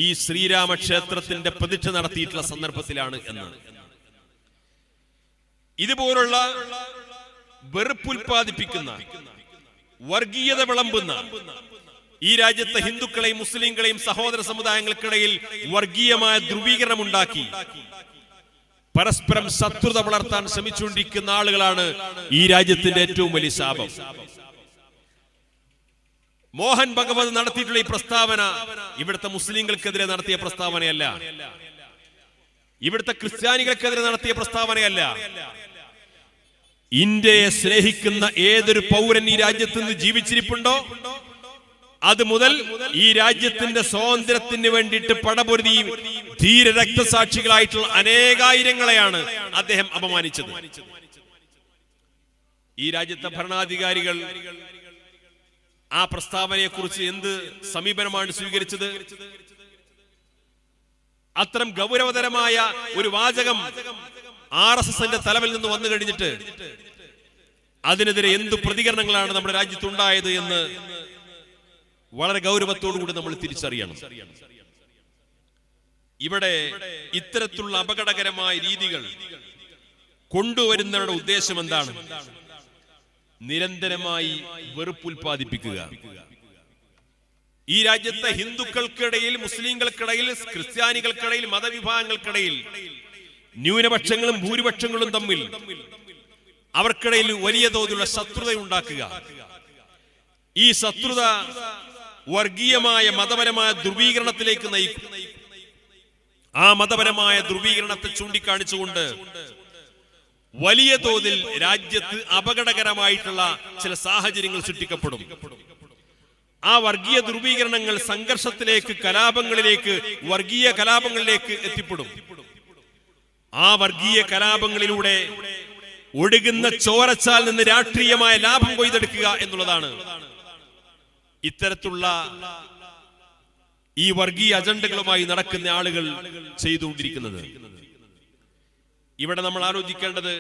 ഈ ശ്രീരാമക്ഷേത്രത്തിന്റെ പ്രതിഷ്ഠ നടത്തിയിട്ടുള്ള സന്ദർഭത്തിലാണ് എന്ന്. ഇതുപോലുള്ള വെറുപ്പുൽപാദിപ്പിക്കുന്ന, വർഗീയത വിളമ്പുന്ന, ഈ രാജ്യത്തെ ഹിന്ദുക്കളെയും മുസ്ലിങ്ങളെയും സഹോദര സമുദായങ്ങൾക്കിടയിൽ വർഗീയമായ ധ്രുവീകരണം ഉണ്ടാക്കി പരസ്പരം ശത്രുത വളർത്താൻ ശ്രമിച്ചുകൊണ്ടിരിക്കുന്ന ആളുകളാണ് ഈ രാജ്യത്തിന്റെ ഏറ്റവും വലിയ ശാപം. മോഹൻ ഭഗവത് നടത്തിയിട്ടുള്ള ഈ പ്രസ്താവന ഇവിടുത്തെ മുസ്ലിങ്ങൾക്കെതിരെ നടത്തിയ പ്രസ്താവനയല്ല, ഇവിടുത്തെ ക്രിസ്ത്യാനികൾക്കെതിരെ നടത്തിയ പ്രസ്താവനയല്ല. ഇന്ത്യയെ സ്നേഹിക്കുന്ന ഏതൊരു പൗരൻ ഈ രാജ്യത്ത് നിന്ന് ജീവിച്ചിരിപ്പുണ്ടോ അത് മുതൽ ഈ രാജ്യത്തിന്റെ സ്വാതന്ത്ര്യത്തിന് വേണ്ടിയിട്ട് പടപൊരുതി ധീര രക്തസാക്ഷികളായിട്ടുള്ള അനേകായിരങ്ങളെയാണ് അദ്ദേഹം അപമാനിച്ചത്. ഈ രാജ്യത്തെ ഭരണാധികാരികൾ ആ പ്രസ്താവനയെ കുറിച്ച് എന്ത് സമീപനമാണ് സ്വീകരിച്ചത്? അത്തരം ഗൗരവതരമായ ഒരു വാചകം RSS-ന്റെ തലവിൽ നിന്ന് വന്നു കഴിഞ്ഞിട്ട് അതിനെതിരെ എന്ത് പ്രതികരണങ്ങളാണ് നമ്മുടെ രാജ്യത്തുണ്ടായത് എന്ന് വളരെ ഗൗരവത്തോടുകൂടി നമ്മൾ തിരിച്ചറിയണം. ഇവിടെ ഇത്തരത്തിലുള്ള അപകടകരമായ രീതികൾ കൊണ്ടുവരുന്നവരുടെ ഉദ്ദേശം എന്താണ്? നിരന്തരമായി വെറുപ്പുൽപാദിപ്പിക്കുക. ഈ രാജ്യത്തെ ഹിന്ദുക്കൾക്കിടയിൽ, മുസ്ലിങ്ങൾക്കിടയിൽ, ക്രിസ്ത്യാനികൾക്കിടയിൽ, മതവിഭാഗങ്ങൾക്കിടയിൽ ന്യൂനപക്ഷങ്ങളും ഭൂരിപക്ഷങ്ങളും തമ്മിൽ അവർക്കിടയിൽ വലിയ തോതിലുള്ള ശത്രുത ഉണ്ടാക്കുക. ഈ ശത്രുത വർഗീയമായ മതപരമായ ധ്രുവീകരണത്തിലേക്ക് നയിക്കും. ആ മതപരമായ ധ്രുവീകരണത്തെ ചൂണ്ടിക്കാണിച്ചുകൊണ്ട് വലിയ തോതിൽ രാജ്യത്ത് അപകടകരമായിട്ടുള്ള ചില സാഹചര്യങ്ങൾ സൃഷ്ടിക്കപ്പെടും. ആ വർഗീയ ധ്രുവീകരണങ്ങൾ സംഘർഷത്തിലേക്ക്, കലാപങ്ങളിലേക്ക്, വർഗീയ കലാപങ്ങളിലേക്ക് എത്തിപ്പെടും. ആ വർഗീയ കലാപങ്ങളിലൂടെ ഒഴുകുന്ന ചോരച്ചാൽ നിന്ന് രാഷ്ട്രീയമായ ലാഭം കൊയ്തെടുക്കുക എന്നുള്ളതാണ് ഇത്തരത്തിലുള്ള ഈ വർഗീയ അജണ്ടകളുമായി നടക്കുന്ന ആളുകൾ ചെയ്തുകൊണ്ടിരിക്കുന്നത്. ഇവിടെ നമ്മൾ ആലോചിക്കേണ്ടത്,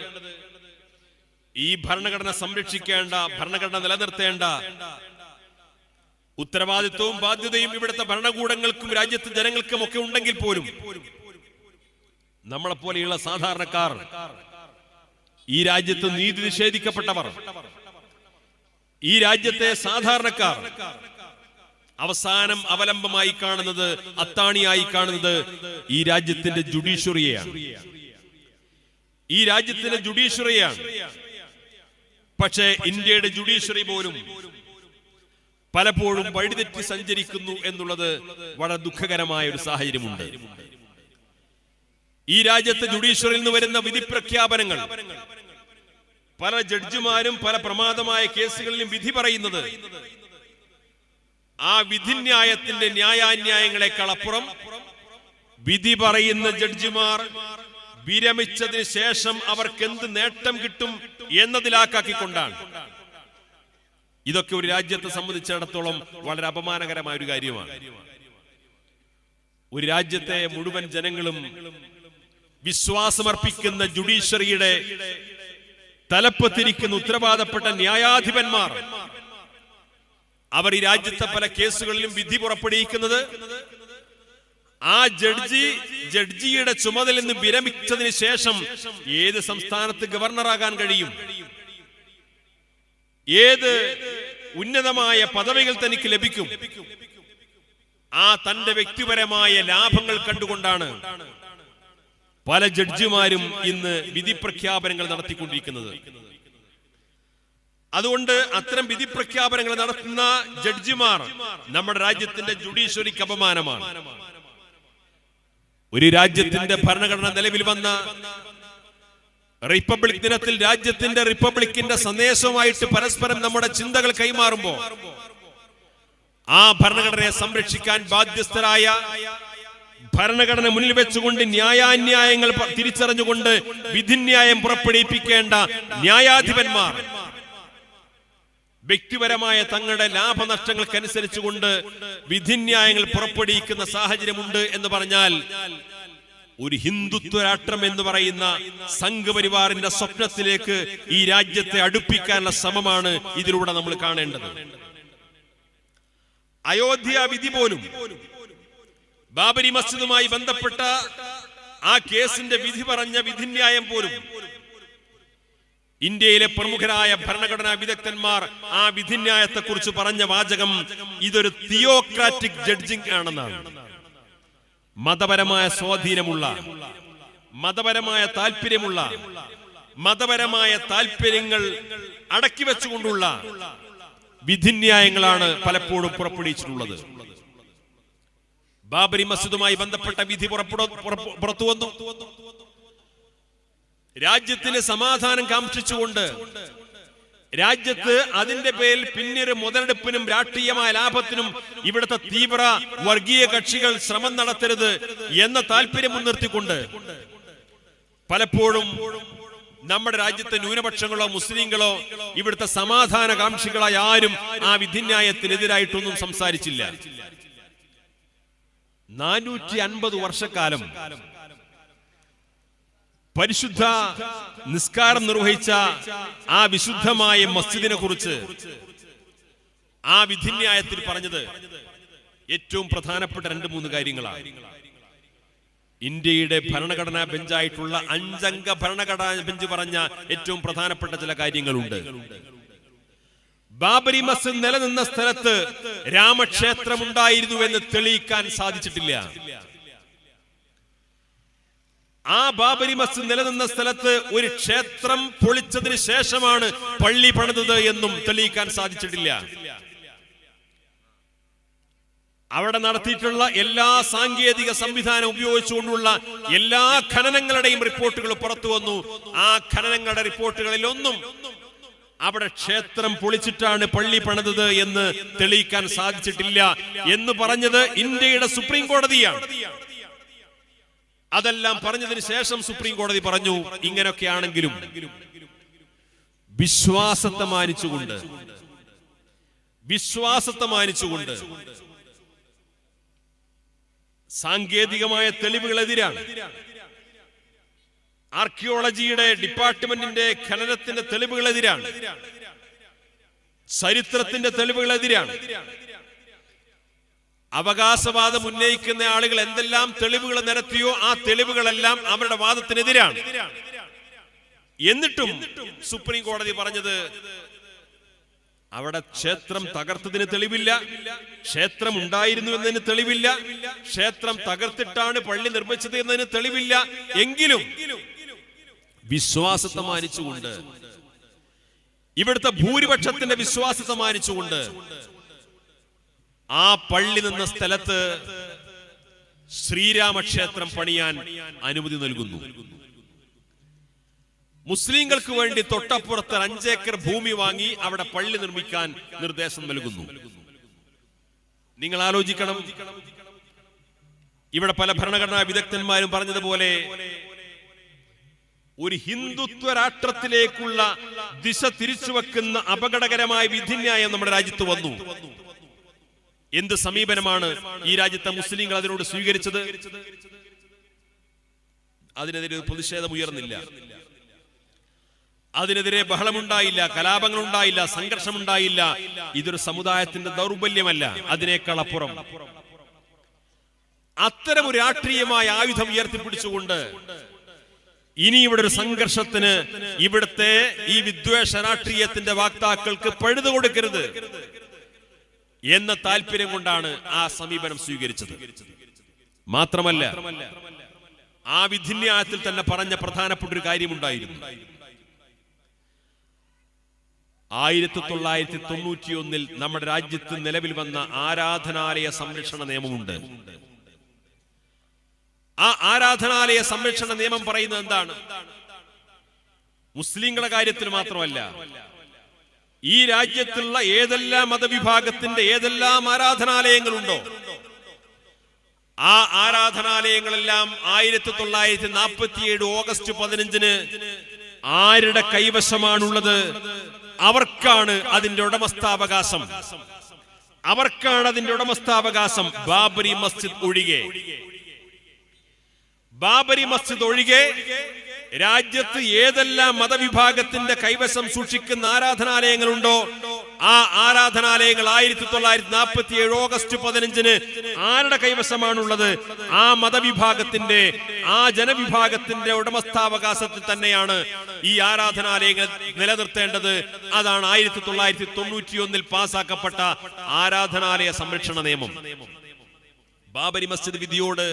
ഈ ഭരണഘടന സംരക്ഷിക്കേണ്ട, ഭരണഘടന നിലനിർത്തേണ്ട ഉത്തരവാദിത്വവും ബാധ്യതയും ഇവിടുത്തെ ഭരണകൂടങ്ങൾക്കും രാജ്യത്തെ ജനങ്ങൾക്കും ഒക്കെ ഉണ്ടെങ്കിൽ പോലും നമ്മളെപ്പോലെയുള്ള സാധാരണക്കാർ, ഈ രാജ്യത്ത് നീതി നിഷേധിക്കപ്പെട്ടവർ, ഈ രാജ്യത്തെ സാധാരണക്കാർ അവസാനം അവലംബമായി കാണുന്നത്, അത്താണിയായി കാണുന്നത് ഈ രാജ്യത്തിന്റെ ജുഡീഷ്യറിയെയാണ്. ഈ രാജ്യത്തിന്റെ ജുഡീഷ്യറിയാണ്. പക്ഷേ ഇന്ത്യയുടെ ജുഡീഷ്യറി പോലും പലപ്പോഴും വഴിതെറ്റി സഞ്ചരിക്കുന്നു എന്നുള്ളത് വളരെ ദുഃഖകരമായ ഒരു സാഹചര്യമുണ്ട്. ഈ രാജ്യത്തെ ജുഡീഷ്യറിയിൽ നിന്ന് വരുന്ന വിധി പ്രഖ്യാപനങ്ങൾ, പല ജഡ്ജിമാരും പല പ്രമാദമായ കേസുകളിലും വിധി പറയുന്നത് ആ വിധിന്യായത്തിന്റെ ന്യായാന്യായങ്ങളെക്കാൾ അപ്പുറം വിധി പറയുന്ന ജഡ്ജിമാർ വിരമിച്ചതിന് ശേഷം അവർക്ക് എന്ത് നേട്ടം കിട്ടും എന്നതിലാക്കിക്കൊണ്ടാണ്. ഇതൊക്കെ ഒരു രാജ്യത്തെ സംബന്ധിച്ചിടത്തോളം വളരെ അപമാനകരമായ ഒരു കാര്യമാണ്. ഒരു രാജ്യത്തെ മുഴുവൻ ജനങ്ങളും വിശ്വാസമർപ്പിക്കുന്ന ജുഡീഷ്യറിയുടെ തലപ്പത്തിരിക്കുന്ന ഉത്തരവാദപ്പെട്ട ന്യായാധിപന്മാർ, അവർ ഈ രാജ്യത്തെ പല കേസുകളിലും വിധി പുറപ്പെടുവിക്കുന്നത് ആ ജഡ്ജിയുടെ ചുമതലയിൽ നിന്ന് വിരമിച്ചതിന് ശേഷം ഏത് സംസ്ഥാനത്ത് ഗവർണറാകാൻ കഴിയും, ഏത് ഉന്നതമായ പദവികൾ തനിക്ക് ലഭിക്കും, ആ തന്റെ വ്യക്തിപരമായ ലാഭങ്ങൾ കണ്ടുകൊണ്ടാണ് പല ജഡ്ജിമാരും ഇന്ന് വിധി പ്രഖ്യാപനങ്ങൾ നടത്തിക്കൊണ്ടിരിക്കുന്നത്. അതുകൊണ്ട് അത്തരം വിധി പ്രഖ്യാപനങ്ങൾ നടത്തുന്ന ജഡ്ജിമാർ നമ്മുടെ രാജ്യത്തിന്റെ ജുഡീഷ്യറിക്ക് അപമാനമാണ്. ഒരു രാജ്യത്തിന്റെ ഭരണഘടന നിലവിൽ വന്ന റിപ്പബ്ലിക് ദിനത്തിൽ രാജ്യത്തിന്റെ റിപ്പബ്ലിക്കിന്റെ സന്ദേശവുമായിട്ട് പരസ്പരം നമ്മുടെ ചിന്തകൾ കൈമാറുമ്പോൾ ആ ഭരണഘടനയെ സംരക്ഷിക്കാൻ ബാധ്യസ്ഥരായ, ഭരണഘടന മുന്നിൽ വെച്ചുകൊണ്ട് ന്യായാന്യായങ്ങൾ തിരിച്ചറിഞ്ഞുകൊണ്ട് വിധിന്യായം പുറപ്പെടുവിപ്പിക്കേണ്ട ന്യായാധിപന്മാർ വ്യക്തിപരമായ തങ്ങളുടെ ലാഭനഷ്ടങ്ങൾക്കനുസരിച്ചുകൊണ്ട് വിധിന്യായങ്ങൾ പുറപ്പെടുവിക്കുന്ന സാഹചര്യമുണ്ട് എന്ന് പറഞ്ഞാൽ ഒരു ഹിന്ദുത്വ രാഷ്ട്രം എന്ന് പറയുന്ന സംഘപരിവാറിന്റെ സ്വപ്നത്തിലേക്ക് ഈ രാജ്യത്തെ അടുപ്പിക്കാനുള്ള ശ്രമമാണ് ഇതിലൂടെ നമ്മൾ കാണേണ്ടത്. അയോധ്യ വിധി പോലും, ബാബരി മസ്ജിദുമായി ബന്ധപ്പെട്ട ആ കേസിന്റെ വിധി പറഞ്ഞ വിധിന്യായം പോലും ഇന്ത്യയിലെ പ്രമുഖരായ ഭരണഘടനാ വിദഗ്ധന്മാർ ആ വിധിന്യായത്തെ കുറിച്ച് പറഞ്ഞ വാചകം ഇതൊരു തിയോക്രാറ്റിക് ജഡ്ജിംഗ് ആണെന്നാണ്. മതപരമായ സ്വാധീനമുള്ള, മതപരമായ താല്പര്യമുള്ള, മതപരമായ താല്പര്യങ്ങൾ അടക്കി വെച്ചുകൊണ്ടുള്ള വിധിന്യായങ്ങളാണ് പലപ്പോഴും പുറപ്പെടുവിച്ചിട്ടുള്ളത്. ബാബരി മസ്ജിദുമായി ബന്ധപ്പെട്ട വിധി പുറത്തു വന്നു. രാജ്യത്തിന് സമാധാനം കാംക്ഷിച്ചുകൊണ്ട്, രാജ്യത്ത് അതിന്റെ പേരിൽ പിന്നീട് മുതലെടുപ്പിനും രാഷ്ട്രീയമായ ലാഭത്തിനും ഇവിടുത്തെ തീവ്ര വർഗീയ കക്ഷികൾ ശ്രമം നടത്തരുത് എന്ന താല്പര്യം മുൻനിർത്തിക്കൊണ്ട് പലപ്പോഴും നമ്മുടെ രാജ്യത്തെ ന്യൂനപക്ഷങ്ങളോ മുസ്ലിങ്ങളോ ഇവിടുത്തെ സമാധാന കാംക്ഷികളായ ആരും ആ വിധിന്യായത്തിനെതിരായിട്ടൊന്നും സംസാരിച്ചില്ല. 450 വർഷക്കാലം പരിശുദ്ധ നിസ്കാരം നിർവഹിച്ച ആ വിശുദ്ധമായ മസ്ജിദിനെ കുറിച്ച് ആ വിധിന്യായത്തിൽ പറഞ്ഞത് ഏറ്റവും പ്രധാനപ്പെട്ട 2-3 കാര്യങ്ങളാണ്. ഇന്ത്യയുടെ ഭരണഘടനാ ബെഞ്ചായിട്ടുള്ള 5 അംഗ ഭരണഘടനാ ബെഞ്ച് പറഞ്ഞ ഏറ്റവും പ്രധാനപ്പെട്ട ചില കാര്യങ്ങളുണ്ട്. ബാബരി മസ്ജിദ് നിലനിന്ന സ്ഥലത്ത് രാമക്ഷേത്രം ഉണ്ടായിരുന്നു എന്ന് തെളിയിക്കാൻ സാധിച്ചിട്ടില്ല. ആ ബാബരി മസ്ജിദ് നിലനിന്ന സ്ഥലത്ത് ഒരു ക്ഷേത്രം പൊളിച്ചതിന് ശേഷമാണ് പള്ളി പണിതത് എന്നും തെളിയിക്കാൻ സാധിച്ചിട്ടില്ല. അവിടെ നടത്തിയിട്ടുള്ള എല്ലാ സാങ്കേതിക സംവിധാനം ഉപയോഗിച്ചുകൊണ്ടുള്ള എല്ലാ ഖനനങ്ങളുടെയും റിപ്പോർട്ടുകൾ പുറത്തു വന്നു. ആ ഖനനങ്ങളുടെ റിപ്പോർട്ടുകളിൽ ഒന്നും അവിടെ ക്ഷേത്രം പൊളിച്ചിട്ടാണ് പള്ളി പണിതത് എന്ന് തെളിയിക്കാൻ സാധിച്ചിട്ടില്ല എന്ന് പറഞ്ഞത് ഇന്ത്യയുടെ സുപ്രീം കോടതിയാണ്. അതെല്ലാം പറഞ്ഞതിന് ശേഷം സുപ്രീം കോടതി പറഞ്ഞു, ഇങ്ങനെയൊക്കെയാണെങ്കിലും വിശ്വാസത്തെ മാനിച്ചുകൊണ്ട് സാങ്കേതികമായ തെളിവുകളെതിരാണ്. ആർക്കിയോളജിയുടെ ഡിപ്പാർട്ട്മെന്റിന്റെ ഖനനത്തിന്റെ തെളിവുകളെതിരാണ്. ചരിത്രത്തിന്റെ തെളിവുകളെതിരാണ്. അവകാശവാദം ഉന്നയിക്കുന്ന ആളുകൾ എന്തെല്ലാം തെളിവുകൾ നിരത്തിയോ ആ തെളിവുകളെല്ലാം അവരുടെ വാദത്തിനെതിരാണ്. എന്നിട്ടും സുപ്രീം കോടതി പറഞ്ഞത് അവിടെ ക്ഷേത്രം തകർത്തതിന് തെളിവില്ല, ക്ഷേത്രം ഉണ്ടായിരുന്നു എന്നതിന് തെളിവില്ല, ക്ഷേത്രം തകർത്തിട്ടാണ് പള്ളി നിർമ്മിച്ചത് എന്നതിന് തെളിവില്ല. എങ്കിലും വിശ്വാസത്തെ മാനിച്ചുകൊണ്ട്, ഇവിടുത്തെ ഭൂരിപക്ഷത്തിന്റെ വിശ്വാസത്തെ മാനിച്ചുകൊണ്ട് ആ പള്ളി നിന്ന സ്ഥലത്ത് ശ്രീരാമക്ഷേത്രം പണിയാൻ അനുമതി നൽകുന്നു. മുസ്ലിങ്ങൾക്ക് വേണ്ടി തൊട്ടപ്പുറത്ത് 5 ഏക്കർ ഭൂമി വാങ്ങി അവിടെ പള്ളി നിർമ്മിക്കാൻ നിർദ്ദേശം നൽകുന്നു. നിങ്ങൾ ആലോചിക്കണം, ഇവിടെ പല ഭരണഘടനാ വിദഗ്ധന്മാരും പറഞ്ഞതുപോലെ ഒരു ഹിന്ദുത്വ രാഷ്ട്രത്തിലേക്കുള്ള ദിശ തിരിച്ചുവെക്കുന്ന അപകടകരമായ വിധിന്യായം നമ്മുടെ രാജ്യത്ത് വന്നു. എന്ത് സമീപനമാണ് ഈ രാജ്യത്തെ മുസ്ലിങ്ങൾ അതിനോട് സ്വീകരിച്ചത്? അതിനെതിരെ പ്രതിഷേധം ഉയർന്നില്ല, അതിനെതിരെ ബഹളമുണ്ടായില്ല, കലാപങ്ങളുണ്ടായില്ല, സംഘർഷമുണ്ടായില്ല. ഇതൊരു സമുദായത്തിന്റെ ദൗർബല്യമല്ല, അതിനേക്കാൾ അപ്പുറം അത്തരം ഒരു രാഷ്ട്രീയമായ ആയുധം ഉയർത്തിപ്പിടിച്ചുകൊണ്ട് ഇനി ഇവിടെ ഒരു സംഘർഷത്തിന് ഇവിടുത്തെ ഈ വിദ്വേഷ രാഷ്ട്രീയത്തിന്റെ വാക്താക്കൾക്ക് പഴുതു കൊടുക്കരുത് എന്ന താല്പര്യം കൊണ്ടാണ് ആ സമീപനം സ്വീകരിച്ചത്. മാത്രമല്ല, ആ വിധിന്യായത്തിൽ തന്നെ പറഞ്ഞ പ്രധാനപ്പെട്ട ഒരു കാര്യമുണ്ടായിരുന്നു. 1991 നമ്മുടെ രാജ്യത്ത് നിലവിൽ വന്ന ആരാധനാലയ സംരക്ഷണ നിയമമുണ്ട്. ആ ആരാധനാലയ സംരക്ഷണ നിയമം പറയുന്നത് എന്താണ്? മുസ്ലിങ്ങളുടെ കാര്യത്തിൽ മാത്രമല്ല, ഈ രാജ്യത്തുള്ള ഏതെല്ലാം മതവിഭാഗത്തിന്റെ ഏതെല്ലാം ആരാധനാലയങ്ങളുണ്ടോ ആ ആരാധനാലയങ്ങളെല്ലാം 1947 ഓഗസ്റ്റ് 15 ആരുടെ കൈവശമാണുള്ളത്? അവർക്കാണ് അതിന്റെ ഉടമസ്ഥാവകാശം. അവർക്കാണ് അതിന്റെ ഉടമസ്ഥാവകാശം. ബാബരി മസ്ജിദ് ഒഴികെ, ബാബരി മസ്ജിദ് ഒഴികെ രാജ്യത്ത് ഏതെല്ലാം മതവിഭാഗത്തിന്റെ കൈവശം സൂക്ഷിക്കുന്ന ആരാധനാലയങ്ങളുണ്ടോ ആ ആരാധനാലയങ്ങൾ 1947 ഓഗസ്റ്റ് 15 ആരുടെ കൈവശമാണുള്ളത്? ആ മതവിഭാഗത്തിന്റെ, ആ ജനവിഭാഗത്തിന്റെ ഉടമസ്ഥാവകാശത്തിൽ തന്നെയാണ് ഈ ആരാധനാലയങ്ങൾ നിലനിർത്തേണ്ടത്. അതാണ് 1991 പാസാക്കപ്പെട്ട ആരാധനാലയ സംരക്ഷണ നിയമം. ബാബരി മസ്ജിദ് വിധിയോട്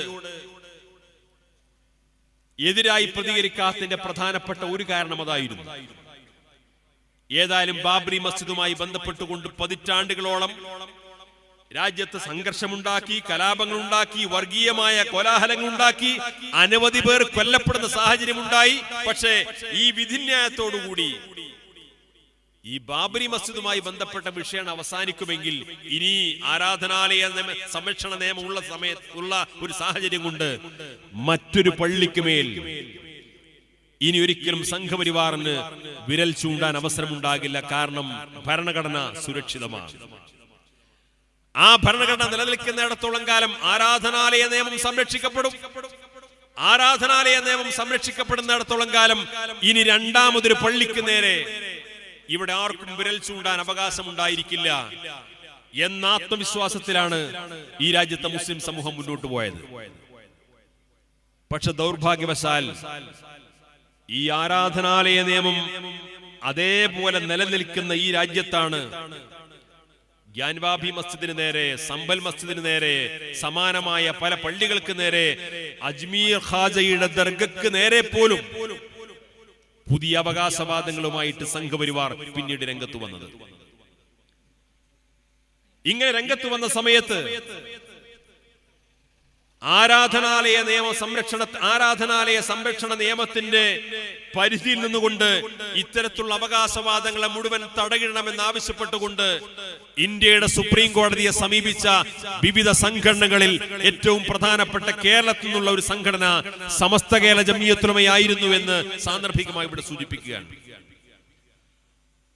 എതിരായി പ്രതികരിക്കാത്തതിന്റെ പ്രധാനപ്പെട്ട ഒരു കാരണം അതായിരുന്നു. ഏതായാലും ബാബരി മസ്ജിദുമായി ബന്ധപ്പെട്ടുകൊണ്ട് പതിറ്റാണ്ടുകളോളം രാജ്യത്ത് സംഘർഷമുണ്ടാക്കി, കലാപങ്ങളുണ്ടാക്കി, വർഗീയമായ കോലാഹലങ്ങളുണ്ടാക്കി, അനവധി പേർ കൊല്ലപ്പെടുന്ന സാഹചര്യമുണ്ടായി. പക്ഷേ ഈ വിധിന്യായത്തോടുകൂടി ഈ ബാബരി മസ്ജിദുമായി ബന്ധപ്പെട്ട വിഷയം അവസാനിക്കുമെങ്കിൽ ഇനി ആരാധനാലയ സംരക്ഷണ നിയമം ഉള്ള സമയത്തുള്ള ഒരു സാഹചര്യം കൊണ്ട് മറ്റൊരു പള്ളിക്ക് മേൽ ഇനി ഒരിക്കലും സംഘപരിവാറിന് വിരൽ ചൂണ്ടാൻ അവസരമുണ്ടാകില്ല. കാരണം ഭരണഘടന സുരക്ഷിതമാണ്. ആ ഭരണഘടന നിലനിൽക്കുന്നിടത്തോളം കാലം ആരാധനാലയ നിയമം സംരക്ഷിക്കപ്പെടും. ആരാധനാലയ നിയമം സംരക്ഷിക്കപ്പെടുന്നിടത്തോളം കാലം ഇനി രണ്ടാമതൊരു പള്ളിക്ക് നേരെ ഇവിടെ ആർക്കും വിരൽ ചൂണ്ടാൻ അവകാശമുണ്ടായിരിക്കില്ല എന്ന ആത്മവിശ്വാസത്തിലാണ് ഈ രാജ്യത്തെ മുസ്ലിം സമൂഹം മുന്നോട്ട് പോയത്. പക്ഷെ ദൗർഭാഗ്യവശാൽ ഈ ആരാധനാലയ നിയമം അതേപോലെ നിലനിൽക്കുന്ന ഈ രാജ്യത്താണ് ഗ്യാൻവാബി മസ്ജിദിന് നേരെ, സമ്പൽ മസ്ജിദിന് നേരെ, സമാനമായ പല പള്ളികൾക്ക് നേരെ, അജ്മീർ ഖാജയുടെ ദർഗക്ക് നേരെ പോലും പുതിയ അവകാശവാദങ്ങളുമായിട്ട് സംഘപരിവാർ പിന്നീട് രംഗത്ത് വന്നത്. ഇങ്ങനെ രംഗത്ത് വന്ന സമയത്ത് ആരാധനാലയ സംരക്ഷണ നിയമത്തിന്റെ പരിധിയിൽ നിന്നുകൊണ്ട് ഇത്തരത്തിലുള്ള അവകാശവാദങ്ങളെ മുഴുവൻ തടയിടണമെന്ന് ആവശ്യപ്പെട്ടുകൊണ്ട് ഇന്ത്യയുടെ സുപ്രീം കോടതിയെ സമീപിച്ച വിവിധ സംഘടനകളിൽ ഏറ്റവും പ്രധാനപ്പെട്ട കേരളത്തിൽ നിന്നുള്ള ഒരു സംഘടന സമസ്ത കേരള ജംഇയ്യത്തുലമയായിരുന്നു എന്ന് സാന്ദർഭികമായി ഇവിടെ സൂചിപ്പിക്കുകയാണ്.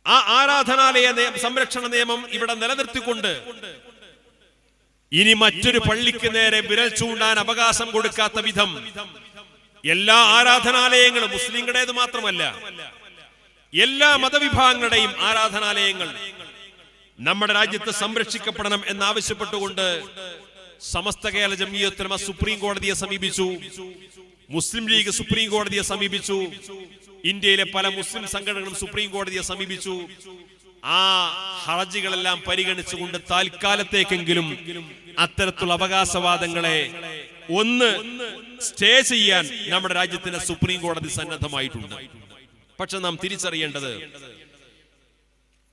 ആ ആരാധനാലയ സംരക്ഷണ നിയമം ഇവിടെ നിലനിർത്തിക്കൊണ്ട് ഇനി മറ്റൊരു പള്ളിക്ക് നേരെ വിരൽ ചൂണ്ടാൻ അവകാശം കൊടുക്കാത്ത വിധം എല്ലാ ആരാധനാലയങ്ങളും, മുസ്ലിങ്ങളുടേത് മാത്രമല്ല എല്ലാ മതവിഭാഗങ്ങളുടെയും ആരാധനാലയങ്ങൾ നമ്മുടെ രാജ്യത്ത് സംരക്ഷിക്കപ്പെടണം എന്നാവശ്യപ്പെട്ടുകൊണ്ട് സമസ്ത കേരള ജംഇയ്യത്തുൽ ഉലമ സുപ്രീം കോടതിയെ സമീപിച്ചു. മുസ്ലിം ലീഗ് സുപ്രീം കോടതിയെ സമീപിച്ചു. ഇന്ത്യയിലെ പല മുസ്ലിം സംഘടനകളും സുപ്രീം കോടതിയെ സമീപിച്ചു. ആ ഹർജികളെല്ലാം പരിഗണിച്ചുകൊണ്ട് താൽക്കാലത്തേക്കെങ്കിലും അത്തരത്തിലുള്ള അവകാശവാദങ്ങളെ ഒന്ന് സ്റ്റേ ചെയ്യാൻ നമ്മുടെ രാജ്യത്തിന്റെ സുപ്രീം കോടതി സന്നദ്ധമായിട്ടുണ്ട്. പക്ഷെ നാം തിരിച്ചറിയേണ്ടത്,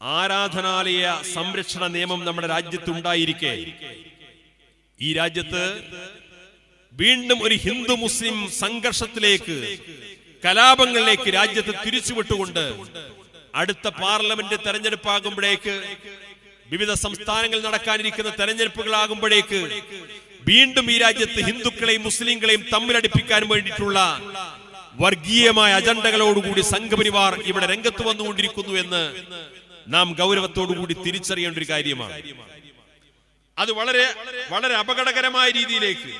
ആരാധനാലയ സംരക്ഷണ നിയമം നമ്മുടെ രാജ്യത്തുണ്ടായിരിക്കെ ഈ രാജ്യത്ത് വീണ്ടും ഒരു ഹിന്ദു മുസ്ലിം സംഘർഷത്തിലേക്ക്, കലാപങ്ങളിലേക്ക് രാജ്യത്ത് തിരിച്ചുവിട്ടുകൊണ്ട് അടുത്ത പാർലമെന്റ് തെരഞ്ഞെടുപ്പാകുമ്പോഴേക്ക്, വിവിധ സംസ്ഥാനങ്ങളിൽ നടക്കാനിരിക്കുന്ന തെരഞ്ഞെടുപ്പുകളാകുമ്പോഴേക്ക് വീണ്ടും ഈ രാജ്യത്ത് ഹിന്ദുക്കളെയും മുസ്ലിങ്ങളെയും തമ്മിലടിപ്പിക്കാൻ വേണ്ടിയിട്ടുള്ള വർഗീയമായ അജണ്ടകളോടുകൂടി സംഘപരിവാർ ഇവിടെ രംഗത്ത് വന്നുകൊണ്ടിരിക്കുന്നു എന്ന് നാം ഗൗരവത്തോടുകൂടി തിരിച്ചറിയേണ്ട ഒരു കാര്യമാണ്. അത് വളരെ വളരെ അപകടകരമായ രീതിയിലേക്ക്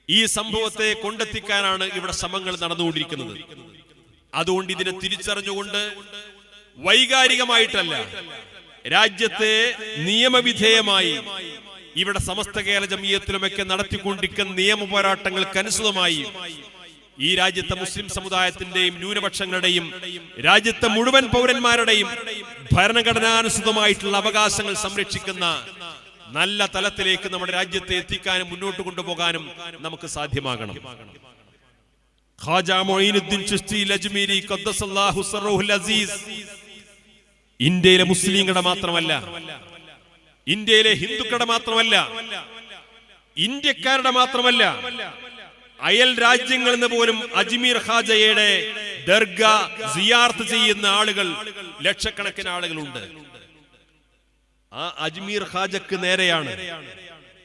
ഈ സംഭവത്തെ കൊണ്ടെത്തിക്കാനാണ് ഇവിടെ ശ്രമങ്ങൾ നടന്നുകൊണ്ടിരിക്കുന്നത്. അതുകൊണ്ട് ഇതിനെ തിരിച്ചറിഞ്ഞുകൊണ്ട് വൈകാരികമായിട്ടല്ല, രാജ്യത്തെ നിയമവിധേയമായി ഇവിടെ സമസ്ത കേരള ജംഇയ്യത്തുൽ ഉലമയൊക്കെ നടത്തിക്കൊണ്ടിരിക്കുന്ന നിയമ പോരാട്ടങ്ങൾക്കനുസൃതമായി ഈ രാജ്യത്തെ മുസ്ലിം സമുദായത്തിന്റെയും ന്യൂനപക്ഷങ്ങളുടെയും രാജ്യത്തെ മുഴുവൻ പൗരന്മാരുടെയും ഭരണഘടനാനുസൃതമായിട്ടുള്ള അവകാശങ്ങൾ സംരക്ഷിക്കുന്ന നല്ല തലത്തിലേക്ക് നമ്മുടെ രാജ്യത്തെ എത്തിക്കാനും മുന്നോട്ട് കൊണ്ടുപോകാനും നമുക്ക് സാധ്യമാകണം. ഖാജ മൊഈനുദ്ദീൻ ചിശ്തി അജ്മീരി ഖദ്ദസല്ലാഹു സിർറഹുൽ അസീസ് ഇന്ത്യയിലെ മുസ്ലിങ്ങളുടെ മാത്രമല്ല, ഇന്ത്യയിലെ ഹിന്ദുക്കളുടെ മാത്രമല്ല, ഇന്ത്യക്കാരുടെ മാത്രമല്ല, അയൽ രാജ്യങ്ങളിൽ നിന്ന് പോലും അജ്മീർ ഖാജയുടെ ദർഗ സിയാറത്ത് ചെയ്യുന്ന ആളുകൾ, ലക്ഷക്കണക്കിന് ആളുകളുണ്ട്. ആ അജ്മീർ ഖാജക്ക് നേരെയാണ്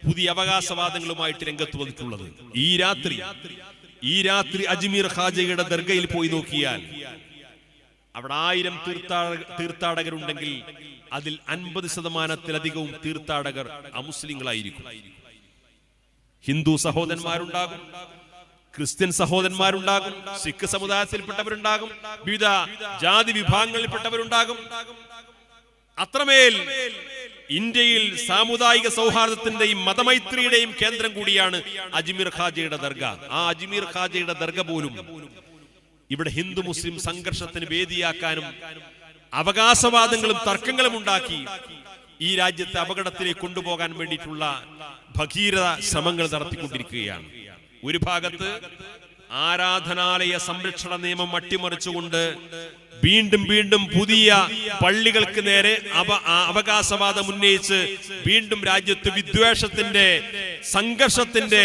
പുതിയ അവകാശവാദങ്ങളുമായിട്ട് രംഗത്ത് വന്നിട്ടുള്ളത്. ഈ രാത്രി അജ്മീർ ഖാജയുടെ ദർഗയിൽ പോയി നോക്കിയാൽ അവിടെ 1000 തീർത്ഥാടകരുണ്ടെങ്കിൽ അതിൽ 50%-ലധികവും തീർത്ഥാടകർ അമുസ്ലിങ്ങളായിരിക്കും. ഹിന്ദു സഹോദരന്മാരുണ്ടാകും, ക്രിസ്ത്യൻ സഹോദരന്മാരുണ്ടാകും, സിഖ് സമുദായത്തിൽപ്പെട്ടവരുണ്ടാകും, വിവിധ ജാതി വിഭാഗങ്ങളിൽപ്പെട്ടവരുണ്ടാകും. അത്രമേൽ ഇന്ത്യയിൽ സാമുദായിക സൗഹാർദ്ദത്തിന്റെയും മതമൈത്രിയുടെയും കേന്ദ്രം കൂടിയാണ് അജ്മീർ ഖാജയുടെ ദർഗ. ആ അജ്മീർ ഖാജയുടെ ദർഗ പോലും ഇവിടെ ഹിന്ദു മുസ്ലിം സംഘർഷത്തിന് വേദിയാക്കാനും അവകാശവാദങ്ങളും തർക്കങ്ങളും ഉണ്ടാക്കി ഈ രാജ്യത്തെ അപകടത്തിലേക്ക് കൊണ്ടുപോകാൻ വേണ്ടിയിട്ടുള്ള ഭഗീരഥ ശ്രമങ്ങൾ നടത്തിക്കൊണ്ടിരിക്കുകയാണ്. ഒരു ഭാഗത്ത് ആരാധനാലയ സംരക്ഷണ നിയമം അട്ടിമറിച്ചുകൊണ്ട് വീണ്ടും പുതിയ പള്ളികൾക്ക് നേരെ അവകാശവാദം ഉന്നയിച്ച് വീണ്ടും രാജ്യത്ത് വിദ്വേഷത്തിന്റെ, സംഘർഷത്തിന്റെ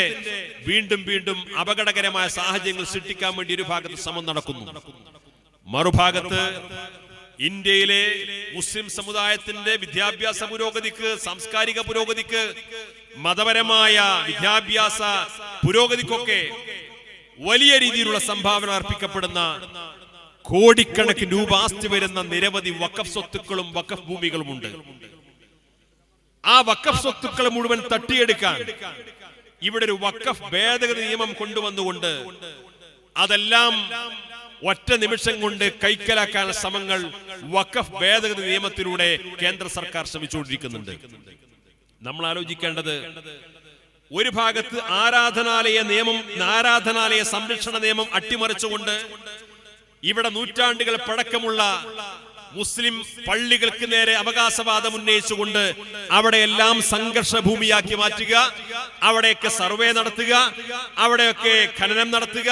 വീണ്ടും അപകടകരമായ സാഹചര്യങ്ങൾ സൃഷ്ടിക്കാൻ വേണ്ടി ഒരു ഭാഗത്ത് ശ്രമം നടക്കുന്നു. മറുഭാഗത്ത് ഇന്ത്യയിലെ മുസ്ലിം സമുദായത്തിന്റെ വിദ്യാഭ്യാസ പുരോഗതിക്ക്, സാംസ്കാരിക പുരോഗതിക്ക്, മതപരമായ വിദ്യാഭ്യാസ പുരോഗതിക്കൊക്കെ വലിയ രീതിയിലുള്ള സംഭാവന അർപ്പിക്കപ്പെടുന്ന, കോടിക്കണക്കിന് രൂപ ആസ്തി വരുന്ന നിരവധി വഖഫ് സ്വത്തുക്കളും വഖഫ് ഭൂമികളുമുണ്ട്. ആ വഖഫ് സ്വത്തുക്കൾ മുഴുവൻ തട്ടിയെടുക്കാൻ ഇവിടെ ഒരു വഖഫ് ഭേദഗതി നിയമം കൊണ്ടുവന്നുകൊണ്ട് അതെല്ലാം ഒറ്റ നിമിഷം കൊണ്ട് കൈക്കലാക്കാനുള്ള ശ്രമങ്ങൾ വഖഫ് ഭേദഗതി നിയമത്തിലൂടെ കേന്ദ്ര സർക്കാർ ശ്രമിച്ചുകൊണ്ടിരിക്കുന്നുണ്ട്. നമ്മൾ ആലോചിക്കേണ്ടത്, ഒരു ഭാഗത്ത് ആരാധനാലയ സംരക്ഷണ നിയമം അട്ടിമറിച്ചുകൊണ്ട് ഇവിടെ നൂറ്റാണ്ടുകൾ പഴക്കമുള്ള മുസ്ലിം പള്ളികൾക്ക് നേരെ അവകാശവാദം ഉന്നയിച്ചുകൊണ്ട് അവിടെയെല്ലാം സംഘർഷ ഭൂമിയാക്കി മാറ്റുക, അവിടെയൊക്കെ സർവേ നടത്തുക, അവിടെയൊക്കെ ഖനനം നടത്തുക,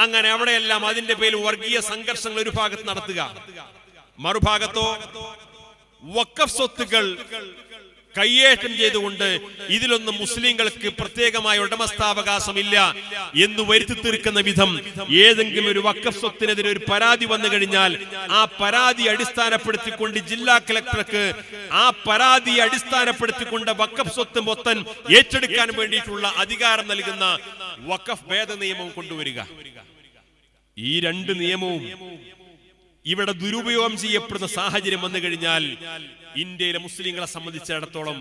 അങ്ങനെ അവിടെയെല്ലാം അതിന്റെ പേരിൽ വർഗീയ സംഘർഷങ്ങൾ ഒരു ഭാഗത്ത് നടത്തുക. മറുഭാഗത്തോ വഖഫ് സ്വത്തുക്കൾ കയ്യേറ്റം ചെയ്തുകൊണ്ട് ഇതിലൊന്നും മുസ്ലിങ്ങൾക്ക് പ്രത്യേകമായ ഉടമസ്ഥാവകാശമില്ല എന്ന് വരുത്തി തീർക്കുന്ന വിധം ഏതെങ്കിലും ഒരു വഖഫ് സ്വത്തിനെതിരെ ഒരു പരാതി വന്നു കഴിഞ്ഞാൽ ആ പരാതി അടിസ്ഥാനപ്പെടുത്തിക്കൊണ്ട് ജില്ലാ കളക്ടർക്ക് ആ പരാതി അടിസ്ഥാനപ്പെടുത്തിക്കൊണ്ട് വഖഫ് സ്വത്ത് മൊത്തം ഏറ്റെടുക്കാൻ വേണ്ടിയിട്ടുള്ള അധികാരം നൽകുന്ന വഖഫ് ഭേദ നിയമവും കൊണ്ടുവരിക. ഈ രണ്ട് നിയമവും ഇവിടെ ദുരുപയോഗം ചെയ്യപ്പെടുന്ന സാഹചര്യം വന്നു കഴിഞ്ഞാൽ ഇന്ത്യയിലെ മുസ്ലിങ്ങളെ സംബന്ധിച്ചിടത്തോളം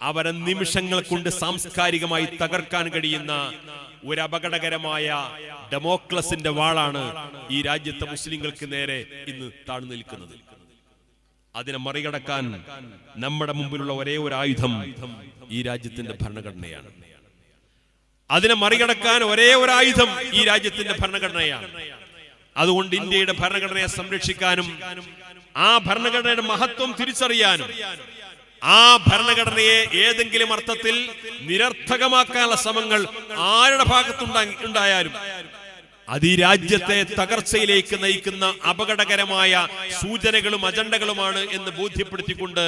അവരെ നിമിഷങ്ങൾ കൊണ്ട് സാംസ്കാരികമായി തകർക്കാൻ കഴിയുന്ന ഒരു അപകടകരമായ ഡെമോക്രസിന്റെ വാളാണ് ഈ രാജ്യത്തെ മുസ്ലിങ്ങൾക്ക് നേരെ ഇന്ന് താഴ്ന്നു നിൽക്കുന്നത്. അതിനെ മറികടക്കാൻ നമ്മുടെ മുമ്പിലുള്ള ഒരേ ഒരു ആയുധം ഈ രാജ്യത്തിന്റെ ഭരണഘടനയാണ്. അതിനെ മറികടക്കാൻ ഒരേ ഒരു ആയുധം ഈ രാജ്യത്തിന്റെ ഭരണഘടനയാണ്. അതുകൊണ്ട് ഇന്ത്യയുടെ ഭരണഘടനയെ സംരക്ഷിക്കാനും ആ ഭരണഘടനയുടെ മഹത്വം തിരിച്ചറിയാനും ആ ഭരണഘടനയെ ഏതെങ്കിലും അർത്ഥത്തിൽ നിരർത്ഥകമാക്കാനുള്ള ശ്രമങ്ങൾ ആരുടെ ഭാഗത്തുണ്ടായാലും അത് ഈ രാജ്യത്തെ തകർച്ചയിലേക്ക് നയിക്കുന്ന അപകടകരമായ സൂചനകളും അജണ്ടകളുമാണ് എന്ന് ബോധ്യപ്പെടുത്തിക്കൊണ്ട്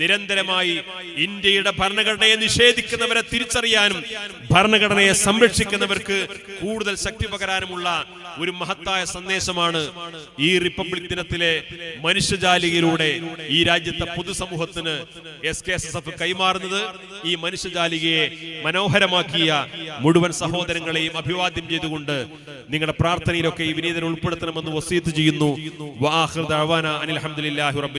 നിരന്തരമായി ഇന്ത്യയുടെ ഭരണഘടനയെ നിഷേധിക്കുന്നവരെ തിരിച്ചറിയാനും ഭരണഘടനയെ സംരക്ഷിക്കുന്നവർക്ക് കൂടുതൽ ശക്തി പകരാനുമുള്ള ഒരു മഹത്തായ സന്ദേശമാണ് ഈ റിപ്പബ്ലിക് ദിനത്തിലെ മനുഷ്യജാലികയിലൂടെ ഈ രാജ്യത്തെ പൊതുസമൂഹത്തിന് SKSSF കൈമാറുന്നത്. ഈ മനുഷ്യജാലികയെ മനോഹരമാക്കിയ മുഴുവൻ സഹോദരങ്ങളെയും അഭിവാദ്യം ചെയ്തുകൊണ്ട് നിങ്ങളുടെ പ്രാർത്ഥനയിലൊക്കെ ഈ വിനീതനെ ഉൾപ്പെടുത്തണമെന്ന് വസീയത്ത് ചെയ്യുന്നു.